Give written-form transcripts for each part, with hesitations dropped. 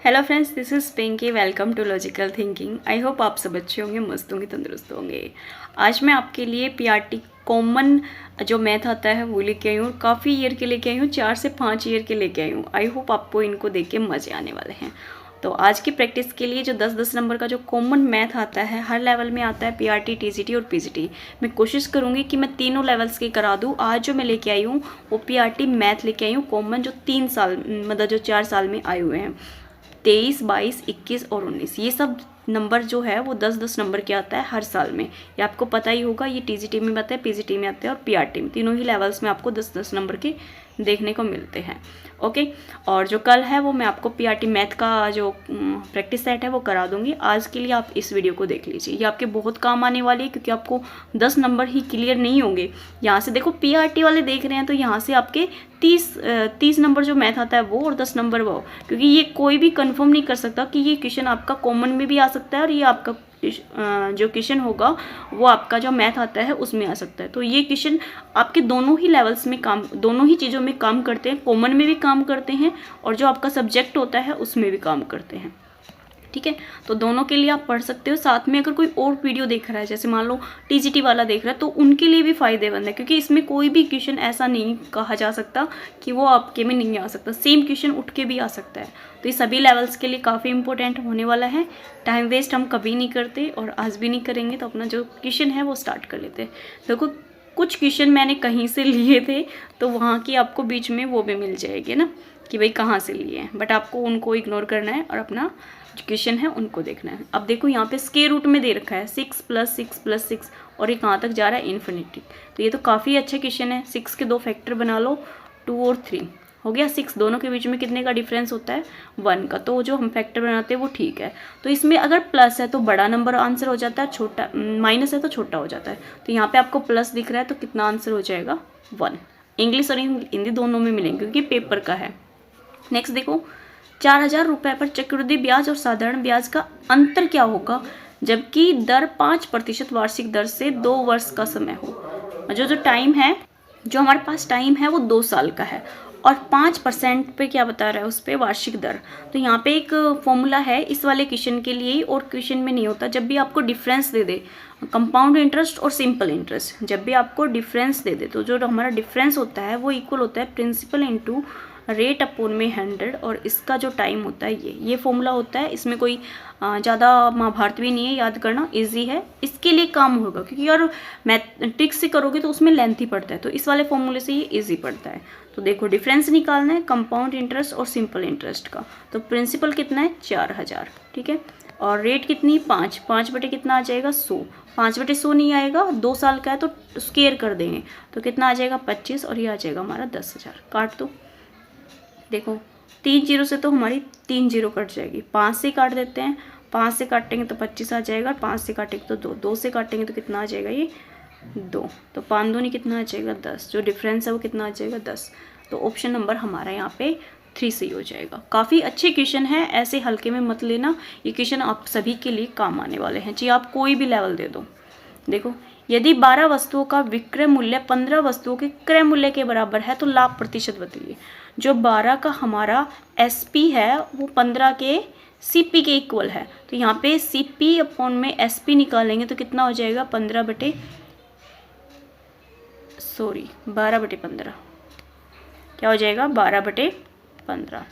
Hello friends, this is Pinky. Welcome to logical thinking. I hope आप सब अच्छे होंगे, मस्त होंगे, तंदुरुस्त होंगे। आज मैं आपके लिए पीआरटी कॉमन जो मैथ आता है वो लेके आई हूँ। काफ़ी ईयर के लेके आई हूँ, 4 से 5 ईयर के लेके आई हूँ। आई होप आपको इनको देख के मज़े आने वाले हैं। तो आज की प्रैक्टिस के लिए जो 10-10 नंबर का जो कॉमन मैथ आता है, हर लेवल में आता है, पीआरटी, टीजीटी और पीजीटी। मैं कोशिश करूँगी कि मैं तीनों लेवल्स के करा दूँ। आज जो मैं लेके आई हूँ वो पीआरटी मैथ लेके आई हूँ कॉमन, जो 3 साल मतलब जो 4 साल में आए हुए हैं। 23, 22, 21 और 19 ये सब नंबर जो है वो 10-10 नंबर के आता है हर साल में। ये आपको पता ही होगा। ये टीजीटी में आता है, पीजीटी में आता है और पीआरटी में, तीनों ही लेवल्स में आपको 10-10 नंबर के देखने को मिलते हैं। ओके, और जो कल है वो मैं आपको पीआरटी मैथ का जो प्रैक्टिस सेट है वो करा दूंगी। आज के लिए आप इस वीडियो को देख लीजिए, ये आपके बहुत काम आने वाली है, क्योंकि आपको 10 नंबर ही क्लियर नहीं होंगे। यहाँ से देखो, पीआरटी वाले देख रहे हैं तो यहाँ से आपके 30 नंबर जो मैथ आता है वो, और 10 नंबर वो, क्योंकि ये कोई भी कंफर्म नहीं कर सकता कि ये क्वेश्चन आपका कॉमन में भी आ सकता है और ये आपका जो क्वेश्चन होगा वो आपका जो मैथ आता है उसमें आ सकता है। तो ये क्वेश्चन आपके दोनों ही लेवल्स में काम, दोनों ही चीज़ों में काम करते हैं। कॉमन में भी काम करते हैं और जो आपका सब्जेक्ट होता है उसमें भी काम करते हैं। ठीक है, तो दोनों के लिए आप पढ़ सकते हो। साथ में अगर कोई और वीडियो देख रहा है, जैसे मान लो टीजीटी वाला देख रहा है, तो उनके लिए भी फायदेमंद है, क्योंकि इसमें कोई भी क्वेश्चन ऐसा नहीं कहा जा सकता कि वो आपके में नहीं आ सकता। सेम क्वेश्चन उठ के भी आ सकता है। तो ये सभी लेवल्स के लिए काफ़ी इंपॉर्टेंट होने वाला है। टाइम वेस्ट हम कभी नहीं करते और आज भी नहीं करेंगे। तो अपना जो क्वेश्चन है वो स्टार्ट कर लेते हैं। देखो, कुछ क्वेश्चन मैंने कहीं से लिए थे, तो वहाँ की आपको बीच में वो भी मिल जाएगी ना कि भाई कहाँ से लिए हैं, बट आपको उनको इग्नोर करना है और अपना जो क्वेश्चन है उनको देखना है। अब देखो, यहाँ पे स्क्वायर रूट में दे रखा है 6 + 6 + 6 और ये कहाँ तक जा रहा है, इन्फिनिटी। तो ये तो काफ़ी अच्छा क्वेश्चन है। 6 के 2 फैक्टर बना लो, 2 और 3 हो गया 6। दोनों के बीच में कितने का डिफरेंस होता है, 1 का। तो जो हम फैक्टर बनाते हैं वो ठीक है। तो इसमें अगर प्लस है तो बड़ा नंबर आंसर हो जाता है, छोटा माइनस है तो छोटा हो जाता है। तो यहाँ पे आपको प्लस दिख रहा है तो कितना आंसर हो जाएगा, 1। इंग्लिश और हिंदी दोनों में मिलेंगे क्योंकि पेपर का है। नेक्स्ट देखो, 4,000 रुपये पर चक्रवृद्धि ब्याज और साधारण ब्याज का अंतर क्या होगा जबकि दर 5% वार्षिक दर से 2 वर्ष का समय हो। जो टाइम है, जो हमारे पास टाइम है वो 2 साल का है और 5% पे क्या बता रहा है, उस पर वार्षिक दर। तो यहाँ पे एक फॉर्मूला है इस वाले क्वेश्चन के लिए, और क्वेश्चन में नहीं होता। जब भी आपको डिफरेंस दे दे, कंपाउंड इंटरेस्ट और सिंपल इंटरेस्ट, जब भी आपको डिफरेंस दे दे तो जो हमारा डिफरेंस होता है वो इक्वल होता है प्रिंसिपल इंटू रेट अपॉन में 100, और इसका जो टाइम होता है ये फॉर्मूला होता है। इसमें कोई ज़्यादा महाभारत भी नहीं है, याद करना इजी है। इसके लिए काम होगा, क्योंकि यार मैथमेटिक्स से करोगे तो उसमें लेंथ ही पड़ता है, तो इस वाले फॉर्मूले से ये इजी पड़ता है। तो देखो, डिफरेंस निकालना है कंपाउंड इंटरेस्ट और सिंपल इंटरेस्ट का। तो प्रिंसिपल कितना है, 4,000, ठीक है, और रेट कितनी, 5 बटे कितना आ जाएगा, 100। 5/100 नहीं आएगा, 2 साल का है तो स्क्वायर कर देंगे तो कितना आ जाएगा, 25, और ये आ जाएगा हमारा 10,000। काट दो। देखो, 3 0 से तो हमारी 3 0 कट जाएगी। 5 से काट देते हैं, 5 से काटेंगे तो 25 आ जाएगा, 5 से काटेंगे तो 2, 2 से काटेंगे तो कितना आ जाएगा, ये 2। तो 5 दूनी कितना आ जाएगा, 10। जो डिफरेंस है वो कितना आ जाएगा, 10। तो ऑप्शन नंबर हमारा यहाँ पे 3 सही हो जाएगा। काफ़ी अच्छे क्वेश्चन है, ऐसे हल्के में मत लेना। ये क्वेश्चन आप सभी के लिए काम आने वाले हैं, चाहे आप कोई भी लेवल दे दो। देखो, यदि 12 वस्तुओं का विक्रय मूल्य 15 वस्तुओं के क्रय मूल्य के बराबर है तो लाभ प्रतिशत बताइए। जो 12 का हमारा एसपी है वो 15 के सीपी के इक्वल है। तो यहाँ पे सीपी अपॉन में एसपी निकालेंगे तो कितना हो जाएगा, 12/15। क्या हो जाएगा, 12/15।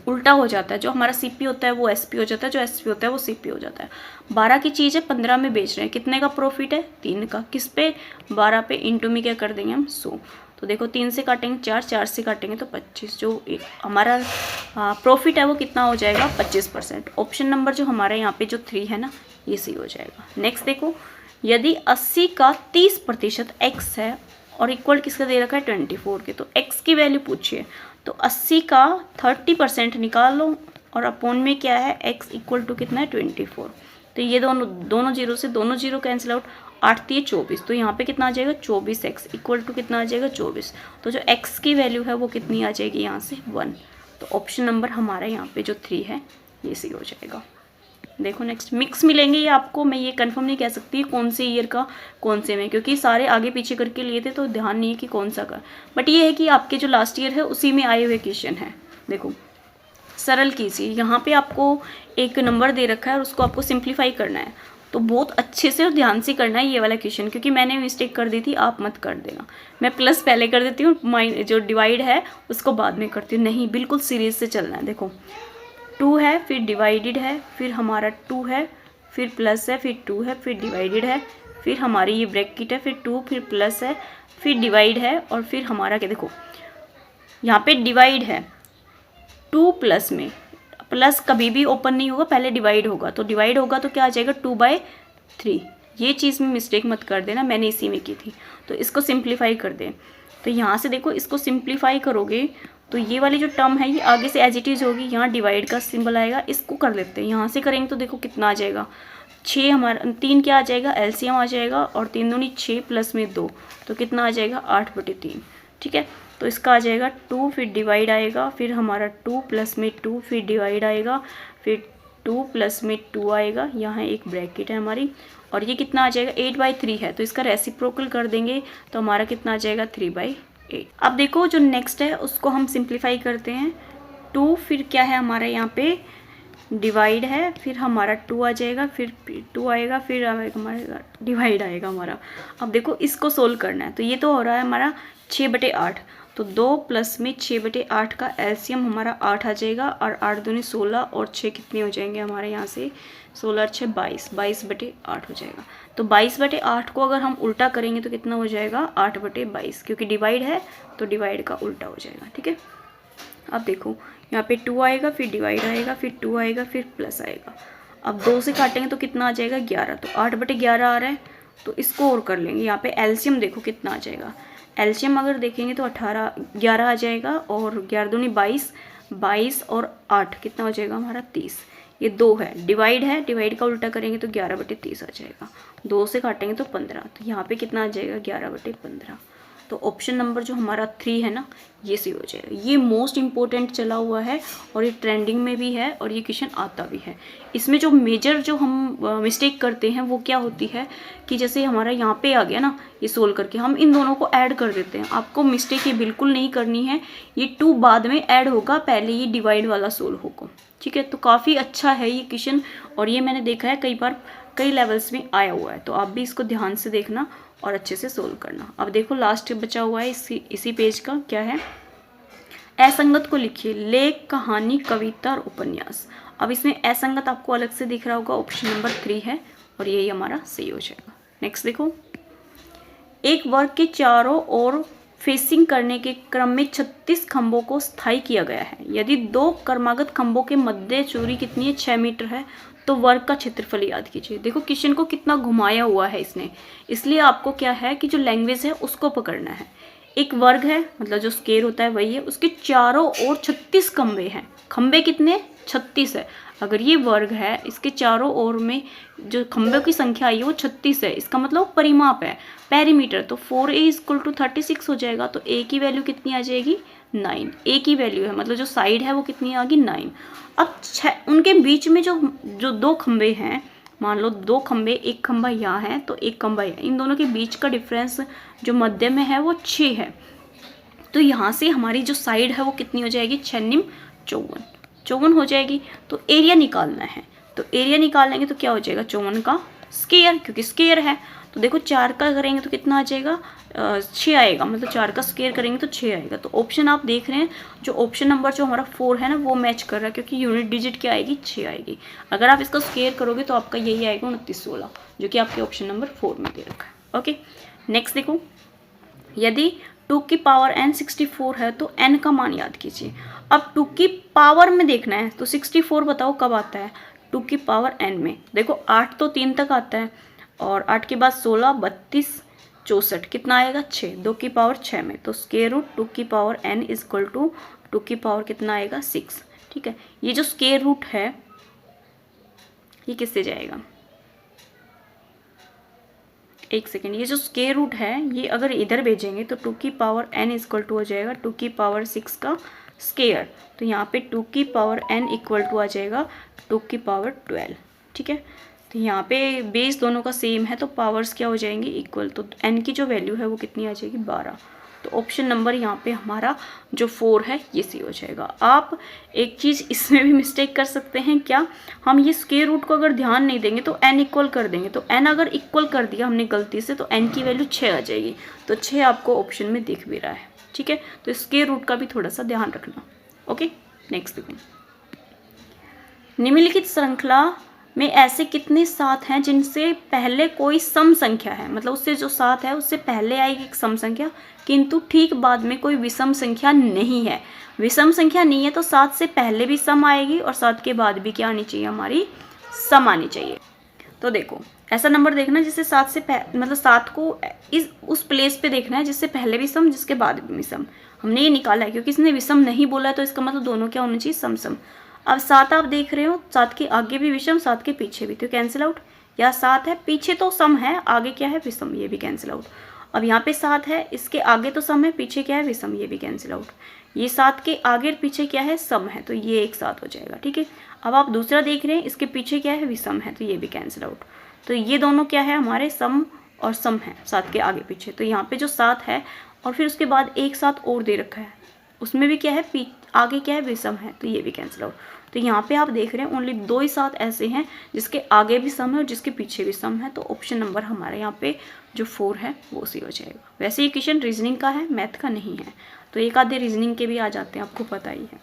उल्टा हो जाता है, जो हमारा सीपी होता है वो एसपी हो जाता है, जो एसपी होता है वो सीपी हो जाता है। 12 की चीज़ है, 15 में बेच रहे हैं, कितने का प्रॉफिट है, 3 का। किस पे, 12 पे, इंटू में क्या कर देंगे हम, 100। तो देखो, 3 से काटेंगे 4, 4 से काटेंगे तो 25। जो हमारा प्रॉफिट है वो कितना हो जाएगा, 25%। ऑप्शन नंबर जो हमारा यहाँ पे जो 3 है ना, ये सही हो जाएगा। नेक्स्ट देखो, यदि 80 का 30% एक्स है और इक्वल किसका दे रखा है, 24 के, तो एक्स की वैल्यू पूछिए। तो 80 का 30% निकाल लो और अपॉन में क्या है, x इक्वल टू कितना है, 24। तो ये दोनों जीरो से दोनों जीरो कैंसिल आउट, 8 3 24। तो यहाँ पे कितना आ जाएगा, 24x इक्वल टू कितना आ जाएगा, 24। तो जो x की वैल्यू है वो कितनी आ जाएगी, यहाँ से 1। तो ऑप्शन नंबर हमारा यहाँ पे जो 3 है ये सही हो जाएगा। देखो, नेक्स्ट मिक्स मिलेंगे ये आपको, मैं ये कंफर्म नहीं कह सकती कौन से ईयर का कौन से में, क्योंकि सारे आगे पीछे करके लिए थे तो ध्यान नहीं है कि कौन सा का। बट ये है कि आपके जो लास्ट ईयर है उसी में आए हुए क्वेश्चन है। देखो, सरल कीजिए। यहाँ पे आपको एक नंबर दे रखा है और उसको आपको सिंप्लीफाई करना है, तो बहुत अच्छे से और ध्यान से करना है ये वाला क्वेश्चन, क्योंकि मैंने मिस्टेक कर दी थी, आप मत कर देना। मैं प्लस पहले कर देती हूँ, जो डिवाइड है उसको बाद में करती हूँ। नहीं, बिल्कुल सीरीज से चलना है। देखो 2 है, फिर डिवाइडेड है, फिर हमारा 2 है, फिर प्लस है, फिर 2 है, फिर डिवाइडेड है, फिर हमारी ये ब्रैकेट है, फिर 2, फिर प्लस है, फिर डिवाइड है, और फिर हमारा क्या, देखो यहाँ पे डिवाइड है 2 प्लस में, प्लस कभी भी ओपन नहीं होगा, पहले डिवाइड होगा, तो डिवाइड होगा तो क्या आ जाएगा 2/3। ये चीज़ में मिस्टेक मत कर देना, मैंने इसी में की थी। तो इसको सिंप्लीफाई कर दें, तो यहाँ से देखो इसको सिंप्लीफाई करोगे तो ये वाली जो टर्म है ये आगे से एज इट इज़ होगी, यहाँ डिवाइड का सिंबल आएगा, इसको कर लेते हैं। यहाँ से करेंगे तो देखो कितना आ जाएगा 6, हमारा 3 क्या आ जाएगा, एलसीएम आ जाएगा, और 3 दूनी 6 प्लस में 2, तो कितना आ जाएगा 8/3। ठीक है, तो इसका आ जाएगा 2, फिर डिवाइड आएगा, फिर हमारा 2 प्लस में 2, फिर डिवाइड आएगा, फिर 2 प्लस में 2 आएगा, यहाँ एक ब्रैकेट है हमारी, और ये कितना आ जाएगा 8/3 है, तो इसका रेसिप्रोकल कर देंगे तो हमारा कितना आ जाएगा 3/8। अब देखो जो नेक्स्ट है उसको हम सिंप्लीफाई करते हैं। 2 फिर क्या है हमारा यहाँ पे डिवाइड है, फिर हमारा 2 आ जाएगा, फिर 2 आएगा, फिर हमारा डिवाइड आएगा हमारा। अब देखो इसको सोल्व करना है, तो ये तो हो रहा है हमारा 6/8, तो 2 प्लस में 6/8 का एलसीएम हमारा 8 आ जाएगा, और 8 दूनी 16, और 6 कितने हो जाएंगे हमारे यहाँ से 16 और 6 22, 22/8 हो जाएगा। तो 22/8 को अगर हम उल्टा करेंगे तो कितना हो जाएगा 8/22, क्योंकि डिवाइड है तो डिवाइड का उल्टा हो जाएगा। ठीक है, अब देखो यहाँ पे 2 आएगा, फिर डिवाइड आएगा, फिर 2 आएगा, फिर प्लस आएगा। अब 2 से काटेंगे तो कितना आ जाएगा 11, तो 8/11 आ रहा है, तो इसको और कर लेंगे। यहाँ पे एलसीएम देखो कितना आ जाएगा, एलसीएम अगर देखेंगे तो 11 आ जाएगा, और 11 दूनी 22, 22 और 8 कितना हो जाएगा हमारा 30। ये 2 है, डिवाइड का उल्टा करेंगे तो 11/30 आ जाएगा, 2 से काटेंगे तो 15, तो यहाँ पे कितना आ जाएगा 11/15। तो ऑप्शन नंबर जो हमारा 3 है ना, ये सही हो जाएगा। ये मोस्ट इम्पोर्टेंट चला हुआ है, और ये ट्रेंडिंग में भी है, और ये क्वेश्चन आता भी है। इसमें जो मेजर जो हम मिस्टेक करते हैं वो क्या होती है कि जैसे हमारा यहाँ पे आ गया ना, ये सोल्व करके हम इन दोनों को ऐड कर देते हैं। आपको मिस्टेक ये बिल्कुल नहीं करनी है, ये 2 बाद में ऐड होगा, पहले ये डिवाइड वाला सोल्व होगा। ठीक है, तो काफ़ी अच्छा है ये क्वेश्चन, और ये मैंने देखा है कई बार कई लेवल्स में आया हुआ है, तो आप भी इसको ध्यान से देखना और अच्छे से सोल्व करना। अब देखो लास्ट बचा हुआ है इसी पेज का, क्या है, असंगत को लिखिए, लेख, कहानी, कविता और उपन्यास। अब इसमें असंगत आपको अलग से दिख रहा होगा, ऑप्शन नंबर 3 है, और यही हमारा सही हो जाएगा। नेक्स्ट देखो, एक वर्ग के चारों ओर फेसिंग करने के क्रम में 36 खंभों को स्थायी किया गया है। यदि 2 क्रमागत खंभों के मध्य चूरी कितनी है 6 मीटर है, तो वर्ग का क्षेत्रफल याद कीजिए। देखो क्वेश्चन को कितना घुमाया हुआ है इसने, इसलिए आपको क्या है कि जो लैंग्वेज है उसको पकड़ना है। एक वर्ग है, मतलब जो स्क्वायर होता है वही है, उसके चारों ओर 36 खंभे हैं। खंभे कितने 36 है। अगर ये वर्ग है, इसके चारों ओर में जो खंभों की संख्या आई है वो 36 है, इसका मतलब परिमाप है, पेरीमीटर। तो 4a = 36 हो जाएगा, तो a की वैल्यू कितनी आ जाएगी 9। a की वैल्यू है, मतलब जो साइड है वो कितनी आ गई 9। अब उनके बीच में जो 2 खंभे हैं, मान लो 2 खंभे, एक खंभा यहाँ है तो एक खंभा यहाँ, इन दोनों के बीच का डिफरेंस जो मध्य में है वो 6 है। तो यहाँ से हमारी जो साइड है वो कितनी हो जाएगी 6 54 हो जाएगी। तो एरिया निकालना है, तो एरिया निकालेंगे तो क्या हो जाएगा 54 का स्क्वायर, क्योंकि स्क्वायर है। तो देखो 4 का करेंगे तो कितना आ जाएगा 6 आएगा, मतलब 4 का स्क्वायर करेंगे तो 6 आएगा। तो ऑप्शन आप देख रहे हैं, जो ऑप्शन नंबर जो हमारा 4 है ना वो मैच कर रहा है, क्योंकि यूनिट डिजिट क्या आएगी 6 आएगी। अगर आप इसका स्क्वायर करोगे तो आपका यही आएगा 2916, जो कि आपके ऑप्शन नंबर 4 में दे रखा है। ओके, नेक्स्ट देखो, यदि 2 की पावर n 64 है तो n का मान याद कीजिए। अब 2 की पावर में देखना है, तो 64 बताओ कब आता है 2 की पावर n में। देखो 8 तो 3 तक आता है, और 8 के बाद 16, 32, 64 कितना आएगा 6, 2 की पावर 6 में। तो स्क्वायर रूट 2 की पावर n = 2 की पावर कितना आएगा 6। ठीक है, ये जो स्क्वायर रूट है ये किससे जाएगा, एक सेकेंड, ये जो स्क्वायर रूट है ये अगर इधर भेजेंगे तो 2 की पावर n = हो जाएगा 2 की पावर 6 का स्क्वायर। तो यहाँ पे 2 की पावर n = आ जाएगा 2 की पावर 12। ठीक है, तो यहाँ पे बेस दोनों का सेम है, तो पावर्स क्या हो जाएंगी इक्वल। तो n की जो वैल्यू है वो कितनी आ जाएगी 12। तो ऑप्शन नंबर यहाँ पे हमारा जो 4 है ये सी हो जाएगा। आप एक चीज़ इसमें भी मिस्टेक कर सकते हैं, क्या, हम ये स्क्वायर रूट को अगर ध्यान नहीं देंगे तो n इक्वल कर देंगे, तो n अगर इक्वल कर दिया हमने गलती से तो n की वैल्यू 6 आ जाएगी, तो 6 आपको ऑप्शन में दिख भी रहा है, ठीक है। तो स्क्वायर रूट का भी थोड़ा सा ध्यान रखना। ओके, नेक्स्ट देखो, निम्नलिखित श्रृंखला में ऐसे कितने सात हैं जिनसे पहले कोई सम संख्या है, मतलब उससे जो सात है उससे पहले आएगी एक सम संख्या, किंतु ठीक बाद में कोई विषम संख्या नहीं है। विषम संख्या नहीं है तो सात से पहले भी सम आएगी और सात के बाद भी क्या आनी चाहिए, हमारी सम आनी चाहिए। तो देखो ऐसा नंबर देखना जिससे सात से मतलब सात को उस प्लेस पे देखना है जिससे पहले भी सम जिसके बाद भी विषम। हमने ये निकाला है क्योंकि इसने विषम नहीं बोला है, तो इसका मतलब दोनों क्या होना चाहिए, सम सम। अब सात आप देख रहे हो, सात के आगे भी विषम, सात के पीछे भी, तो कैंसिल आउट। या सात है, पीछे तो सम है, आगे क्या है, विषम, ये भी कैंसिल आउट। अब यहाँ पे सात है, इसके आगे तो सम है, पीछे क्या है, विषम, ये भी कैंसिल आउट। ये सात के आगे पीछे क्या है, सम है, तो ये एक सात हो जाएगा, ठीक है। अब आप दूसरा देख रहे हैं, इसके पीछे क्या है, विषम है, तो ये भी कैंसिल आउट। तो ये दोनों क्या है, हमारे सम और सम है, सात के आगे पीछे। तो यहाँ पे जो सात है और फिर उसके बाद एक सात और दे रखा है, उसमें भी क्या है, आगे क्या है, विषम है, तो ये भी कैंसिल आउट। तो यहाँ पे आप देख रहे हैं ओनली 2 ही सात ऐसे हैं जिसके आगे भी सम है और जिसके पीछे भी सम है, तो ऑप्शन नंबर हमारे यहाँ पे जो 4 है वो सी हो जाएगा। वैसे ये क्वेश्चन रीजनिंग का है, मैथ का नहीं है, तो एक आधे रीजनिंग के भी आ जाते हैं, आपको पता ही है।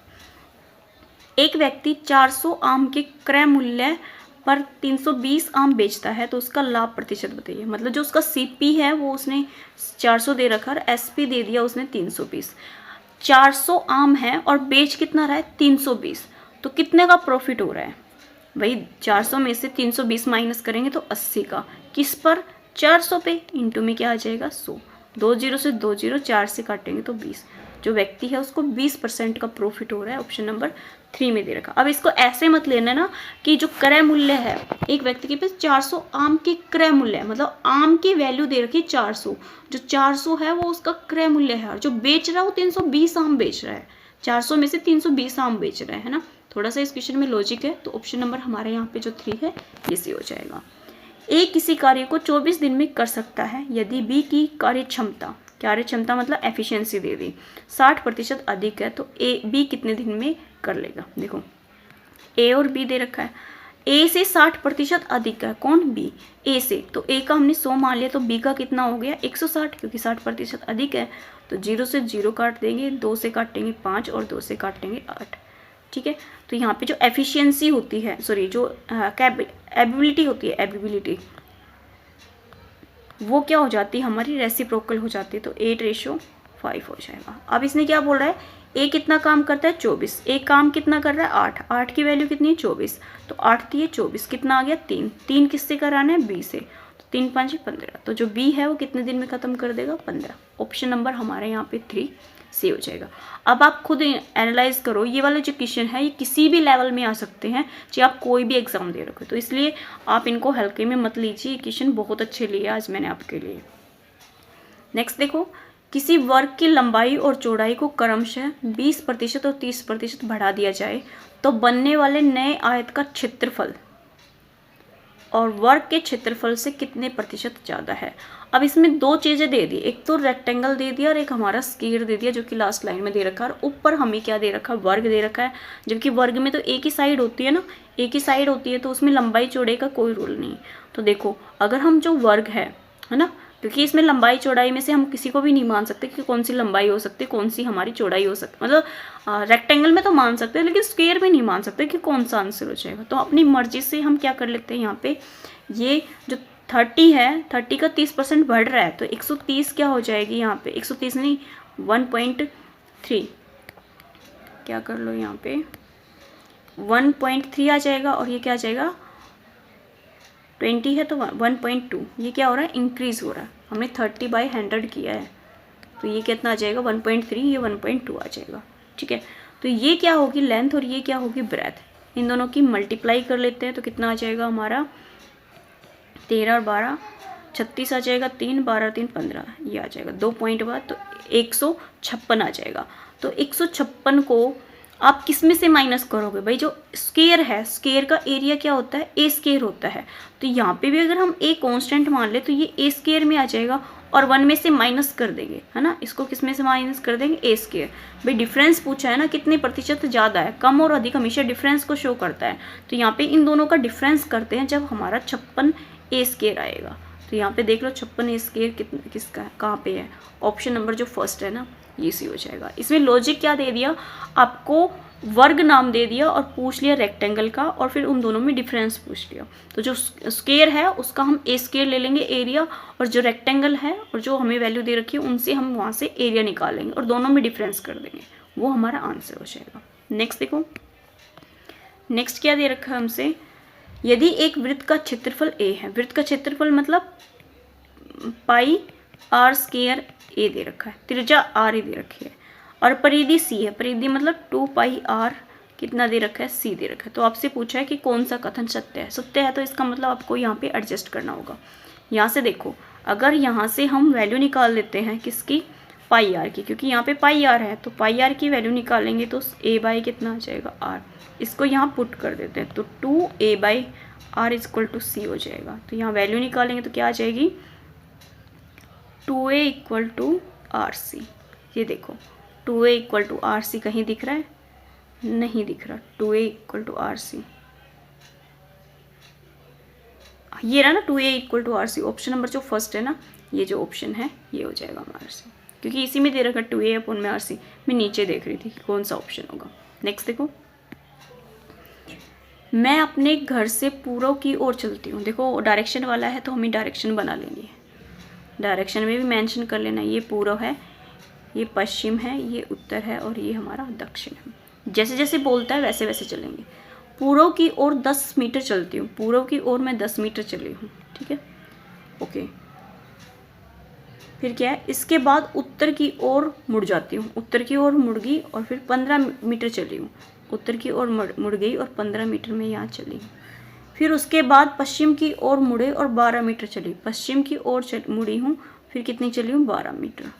एक व्यक्ति 400 आम के क्रय मूल्य पर 320 आम बेचता है तो उसका लाभ प्रतिशत बताइए। मतलब जो उसका सीपी है वो उसने 400 दे रखा और एसपी दे दिया उसने 320। 400 आम है और बेच कितना रहा है, 320, तो कितने का प्रॉफिट हो रहा है भाई। 400 में से 320 माइनस करेंगे तो 80 का, किस पर, 400 पे, इंटू में क्या आ जाएगा, 100। 2 जीरो से 2 जीरो, 4 से काटेंगे तो 20। जो व्यक्ति है उसको 20% का प्रॉफिट हो रहा है, ऑप्शन नंबर 3 में दे रखा। अब इसको ऐसे मत लेना ना कि जो क्रय मूल्य है, एक व्यक्ति के पास 400 आम की क्रय मूल्य है, मतलब आम की वैल्यू दे रखी है 400, जो 400 है वो उसका क्रय मूल्य है, और जो बेच रहा है वो 320 आम बेच रहा है। 400 में से 320 आम बेच रहा है ना। थोड़ा सा इस क्वेश्चन में लॉजिक है, तो ऑप्शन नंबर हमारे यहाँ पे जो 3 है ये सी हो जाएगा। ए किसी कार्य को 24 दिन में कर सकता है यदि बी की कार्यक्षमता मतलब एफिशिएंसी दे दी 60% अधिक है, तो बी कितने दिन में कर लेगा। देखो ए और बी दे रखा है, ए से 60% अधिक है, कौन, बी, ए से, तो ए का हमने 100 मान लिया, तो बी का कितना हो गया 160, क्योंकि 60% अधिक है। तो 0 से 0 काट देंगे, 2 से काटेंगे 5 और 2 से काटेंगे 8, ठीक है। तो यहाँ पे जो एफिशिएंसी होती है, सॉरी जो एबिलिटी होती है, एबिलिटी वो क्या हो जाती है, हमारी रेसिप्रोकल हो जाती है, तो 8:5 हो जाएगा। अब इसने क्या बोल रहा है, ए कितना काम करता है, 24, ए काम कितना कर रहा है, 8, 8 की वैल्यू कितनी है, 24, तो 8 दिए 24, कितना आ गया, 3 किससे कराना है, बी से, तो 3 5 15, तो जो बी है वो कितने दिन में ख़त्म कर देगा, 15। ऑप्शन नंबर हमारे यहाँ पे 3 से हो जाएगा। अब आप खुद एनालाइज करो, ये वाले जो क्वेश्चन है ये किसी भी लेवल में आ सकते हैं, चाहे आप कोई भी एग्जाम दे रखो, तो इसलिए आप इनको हल्के में मत लीजिए। क्वेश्चन बहुत अच्छे लिए आज मैंने आपके लिए। नेक्स्ट देखो, किसी वर्ग की लंबाई और चौड़ाई को क्रमशः 20% और 30% बढ़ा दिया जाए तो बनने वाले नए आयत का क्षेत्रफल और वर्ग के क्षेत्रफल से कितने प्रतिशत ज़्यादा है। अब इसमें 2 चीज़ें दे दी, एक तो रेक्टेंगल दे दिया और एक हमारा स्क्वायर दे दिया, जो कि लास्ट लाइन में दे रखा है, और ऊपर हमें क्या दे रखा है, वर्ग दे रखा है। जबकि वर्ग में तो एक ही साइड होती है ना, एक ही साइड होती है, तो उसमें लंबाई चौड़ाई का कोई रूल नहीं। तो देखो अगर हम जो वर्ग है ना, क्योंकि इसमें लंबाई चौड़ाई में से हम किसी को भी नहीं मान सकते कि कौन सी लंबाई हो सकती है, कौन सी हमारी चौड़ाई हो सकती है। मतलब रेक्टेंगल में तो मान सकते हैं, लेकिन स्क्वायर में नहीं मान सकते कि कौन सा आंसर हो जाएगा। तो अपनी मर्जी से हम क्या कर लेते हैं, यहाँ पे ये जो 30 है, 30 का 30% बढ़ रहा है, तो 130 क्या हो जाएगी यहाँ पे, 130 नहीं 1.3, क्या कर लो यहाँ पे 1.3 आ जाएगा, और ये क्या आ जाएगा 20 है तो 1.2, ये क्या हो रहा है, इंक्रीज हो रहा है। हमने 30/100 किया है, तो ये कितना आ जाएगा 1.3, ये 1.2 आ जाएगा, ठीक है। तो ये क्या होगी लेंथ और ये क्या होगी ब्रेथ, इन दोनों की मल्टीप्लाई कर लेते हैं, तो कितना आ जाएगा हमारा 13 और 12 36 आ जाएगा, 3 12 3 15, ये आ जाएगा 2 पॉइंट बाद, तो 156 आ जाएगा। तो 156 को आप किस में से माइनस करोगे भाई, जो स्क्वायर है, स्क्वायर का एरिया क्या होता है, ए स्क्वायर होता है, तो यहाँ पे भी अगर हम ए कांस्टेंट मान ले तो ये ए स्क्वायर में आ जाएगा, और 1 में से माइनस कर देंगे, है ना। इसको किस में से माइनस कर देंगे, ए स्क्वायर। भाई डिफरेंस पूछा है ना, कितने प्रतिशत ज़्यादा है। कम और अधिक हमेशा डिफरेंस को शो करता है, तो यहाँ पे इन दोनों का डिफरेंस करते हैं जब हमारा 56 ए स्क्वायर आएगा। तो यहाँ पे देख लो 56 ए स्क्वायर कितना किसका है, कहाँ पे है, ऑप्शन नंबर जो फर्स्ट है ना, ये सी हो जाएगा। इसमें लॉजिक क्या दे दिया आपको, वर्ग नाम दे दिया और पूछ लिया रेक्टेंगल का, और फिर उन दोनों में डिफरेंस पूछ लिया। तो जो स्क्वायर है उसका हम ए स्क्वायर ले लेंगे एरिया, और जो रेक्टेंगल है और जो हमें वैल्यू दे रखी है उनसे हम वहाँ से एरिया निकालेंगे और दोनों में डिफरेंस कर देंगे, वो हमारा आंसर हो जाएगा। नेक्स्ट देखो, नेक्स्ट क्या दे रखा है हमसे, यदि एक वृत्त का क्षेत्रफल ए है, वृत्त का क्षेत्रफल मतलब पाई आर स्क्वायर ए दे रखा है, त्रिज्या आर ए दे रखी है, और परिधि सी है, परिधि मतलब 2 पाई आर कितना दे रखा है, सी दे रखा है। तो आपसे पूछा है कि कौन सा कथन सत्य है, सत्य है तो इसका मतलब आपको यहाँ पे एडजस्ट करना होगा। यहाँ से देखो, अगर यहाँ से हम वैल्यू निकाल लेते हैं किसकी, पाई आर की, क्योंकि यहाँ पे पाई आर है, तो पाई आर की वैल्यू निकालेंगे तो ए बाई कितना आ जाएगा आर, इसको यहाँ पुट कर देते हैं, तो 2 बाई आर इक्वल टू सी हो जाएगा। तो यहाँ वैल्यू निकालेंगे तो क्या आ जाएगी, 2a इक्वल टू आर सी। ये देखो 2a इक्वल टू आर सी कहीं दिख रहा है, नहीं दिख रहा, 2a इक्वल टू आर सी, ये रहा ना 2a equal to R C, option number जो फर्स्ट है ना, ये जो ऑप्शन है ये हो जाएगा हमारा सी, क्योंकि इसी में दे रखा 2a अपन में आर सी। मैं नीचे देख रही थी कि कौन सा ऑप्शन होगा। नेक्स्ट देखो, मैं अपने घर से पूर्व की ओर चलती हूँ। देखो डायरेक्शन वाला है तो हम ही डायरेक्शन बना लेंगे, डायरेक्शन में भी मेंशन कर लेना, ये पूर्व है, ये पश्चिम है, ये उत्तर है, और ये हमारा दक्षिण है। जैसे जैसे बोलता है वैसे वैसे चलेंगे। पूर्व की ओर 10 मीटर चलती हूँ, पूर्व की ओर मैं 10 मीटर चली हूँ, ठीक है, ओके। फिर क्या है, इसके बाद उत्तर की ओर मुड़ जाती हूँ, उत्तर की ओर मुड़ गई और फिर 15 मीटर चली हूँ, उत्तर की ओर मुड़ गई और 15 मीटर में यहाँ चली हूँ। फिर उसके बाद पश्चिम की ओर मुड़े और 12 मीटर चली, पश्चिम की ओर मुड़ी हूँ, फिर कितनी चली हूँ, 12 मीटर।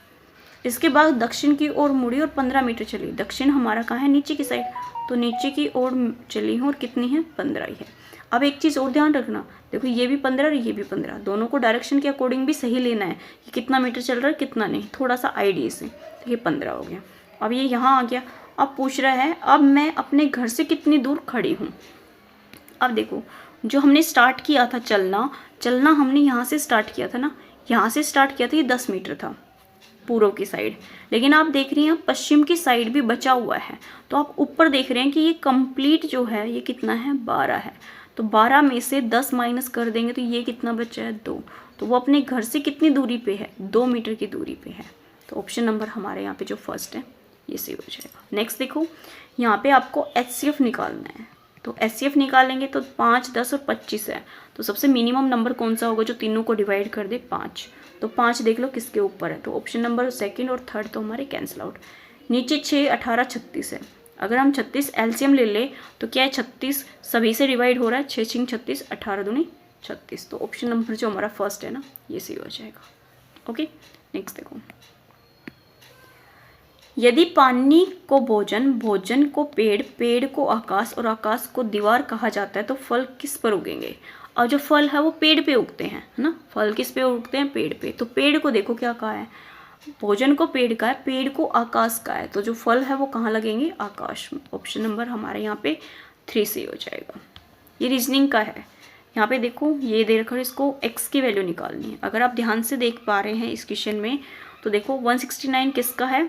इसके बाद दक्षिण की ओर मुड़ी और 15 मीटर चली, दक्षिण हमारा कहाँ है, नीचे की साइड, तो नीचे की ओर चली हूँ और कितनी है, 15 ही है। अब एक चीज़ और ध्यान रखना, देखो ये भी 15 और ये भी 15, दोनों को डायरेक्शन के अकॉर्डिंग भी सही लेना है कि कितना मीटर चल रहा है कितना नहीं, थोड़ा सा आइडिया से। तो ये 15 हो गया। अब ये यहाँ आ गया, अब पूछ रहा है अब मैं अपने घर से कितनी दूर खड़ी हूँ। अब देखो जो हमने स्टार्ट किया था चलना हमने यहाँ से स्टार्ट किया था ना, यहाँ से स्टार्ट किया था, ये 10 मीटर था पूर्व की साइड, लेकिन आप देख रही हैं पश्चिम की साइड भी बचा हुआ है, तो आप ऊपर देख रहे हैं कि ये कंप्लीट जो है ये कितना है, 12 है। तो 12 में से 10 माइनस कर देंगे तो ये कितना बचा है, 2। तो वो अपने घर से कितनी दूरी पे है, 2 मीटर की दूरी पे है। तो ऑप्शन नंबर हमारे यहाँ पे जो फर्स्ट है ये सही हो जाएगा। नेक्स्ट देखो, यहाँ पे आपको HCF निकालना है, तो HCF निकालेंगे तो 5, 10 और 25 है, तो सबसे मिनिमम नंबर कौन सा होगा जो तीनों को डिवाइड कर दे, 5। तो 5 देख लो किसके ऊपर है, तो ऑप्शन नंबर सेकंड और थर्ड तो हमारे कैंसिल आउट। नीचे 6, 18, 36 है, अगर हम 36 LCM ले ले तो क्या है, 36 सभी से डिवाइड हो रहा है, 6 6 36, 18 दूनी 36, तो ऑप्शन नंबर जो हमारा फर्स्ट है ना ये सही हो जाएगा। ओके नेक्स्ट देखो, यदि पानी को भोजन, भोजन को पेड़, पेड़ को आकाश और आकाश को दीवार कहा जाता है तो फल किस पर उगेंगे। और जो फल है वो पेड़ पे उगते हैं, है ना, फल किस पे उगते हैं, पेड़ पे। तो पेड़ को देखो क्या कहा है, भोजन को पेड़ का है, पेड़ को आकाश का है, तो जो फल है वो कहाँ लगेंगे, आकाश में। ऑप्शन नंबर हमारे यहाँ पे 3 से हो जाएगा। ये रीजनिंग का है। यहाँ पे देखो ये दे रखा है, इसको x की वैल्यू निकालनी है। अगर आप ध्यान से देख पा रहे हैं इस क्वेश्चन में तो देखो 169 किसका है,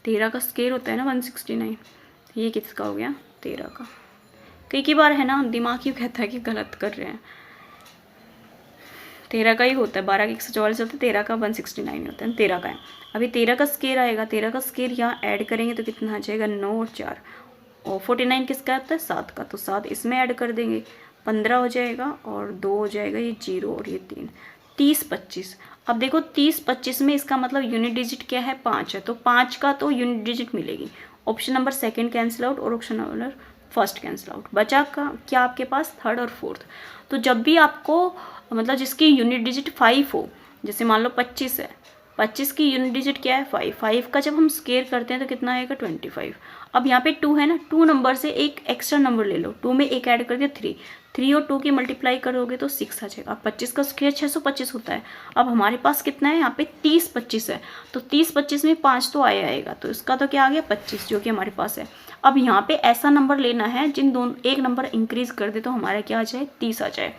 13 का स्क्वायर होता है ना 169, ये किसका हो गया, 13 का। कई बार है ना दिमाग क्यों कहता है कि गलत कर रहे हैं, 13 का ही होता है, 12 का 144 होता है, 13 का 169 होता है, 13 का है। अभी 13 का स्क्वायर आएगा, 13 का स्क्वायर यहाँ ऐड करेंगे तो कितना आ जाएगा, 9 और 4, और 49 किसका आता है, 7 का, तो 7 इसमें ऐड कर देंगे, 15 हो जाएगा, और 2 हो जाएगा, ये 0 और ये 3, 30, 25। अब देखो 30, 25 में इसका मतलब यूनिट डिजिट क्या है, 5 है, तो 5 का तो यूनिट डिजिट मिलेगी। Option number second cancel out और option number first cancel out. बचा का क्या आपके पास, थर्ड और फोर्थ। तो जब भी आपको मतलब जिसकी यूनिट डिजिट 5 हो, जैसे मान लो 25 है 25 की यूनिट डिजिट क्या है 5, 5 का जब हम स्क्वायर करते हैं तो कितना आएगा 25। अब यहाँ पे 2 है ना, 2 नंबर से एक एक्स्ट्रा नंबर ले लो, 2 में एक ऐड कर दिया 3, 3 और 2 की मल्टीप्लाई करोगे तो 6 आ जाएगा। अब 25 का स्क्वायर 625 होता है। अब हमारे पास कितना है यहाँ पे 30 25 है, तो 30 25 में 5 तो आएगा, तो इसका तो क्या आ गया 25 जो कि हमारे पास है। अब यहाँ पे ऐसा नंबर लेना है जिन दोनों एक नंबर इंक्रीज कर दे तो हमारा क्या आ जाए 30 आ जाए।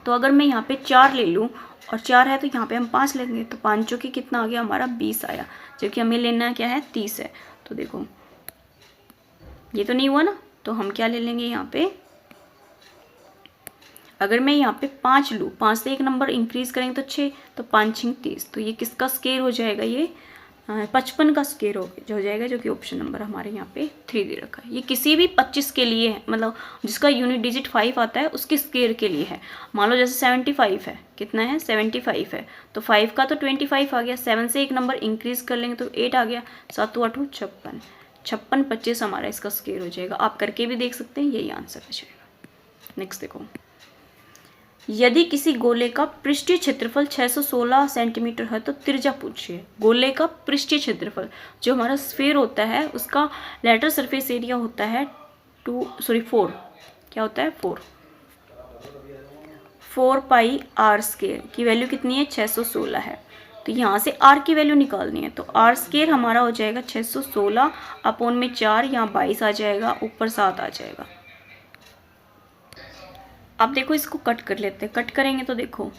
तो अगर मैं यहाँ पे 4 ले लूँ और 4 है तो यहाँ पे हम 5 लेंगे, तो 5 जो कि कितना आ गया हमारा 20 आया, जो कि हमें लेना क्या है 30 है। तो देखो ये तो नहीं हुआ ना, तो हम क्या ले लेंगे यहाँ पे, अगर मैं यहाँ पे 5 लूँ, 5 से एक नंबर इंक्रीज करेंगे तो 6, तो 5 6 30, तो ये किसका स्क्वायर हो जाएगा, ये 55 का स्क्वायर हो जाएगा, जो कि ऑप्शन नंबर हमारे यहाँ पे 3 दे रखा है। ये किसी भी 25 के लिए है, मतलब जिसका यूनिट डिजिट 5 आता है उसके स्क्वायर के लिए है। मान लो जैसे 75 है, कितना है 75 है, तो 5 का तो 25 आ गया, 7 से एक नंबर इंक्रीज कर लेंगे तो 8 आ गया, 7 8 56, 56 25 हमारा इसका स्क्वायर हो जाएगा। आप करके भी देख सकते हैं, यही आंसर हो जाएगा। नेक्स्ट देखो, यदि किसी गोले का पृष्ठीय क्षेत्रफल 616 सेंटीमीटर है तो त्रिज्या पूछिए। गोले का पृष्ठीय क्षेत्रफल, जो हमारा स्फीयर होता है उसका लेटरल सरफेस एरिया होता है 4, क्या होता है 4 पाई आर स्क्वायर की वैल्यू कितनी है 616 है। तो यहाँ से आर की वैल्यू निकालनी है, तो आर स्क्वायर हमारा हो जाएगा 616 अपॉन में 4, यहाँ 22 आ जाएगा, ऊपर 7 आ जाएगा। अब देखो इसको कट कर लेते हैं, कट करेंगे तो देखो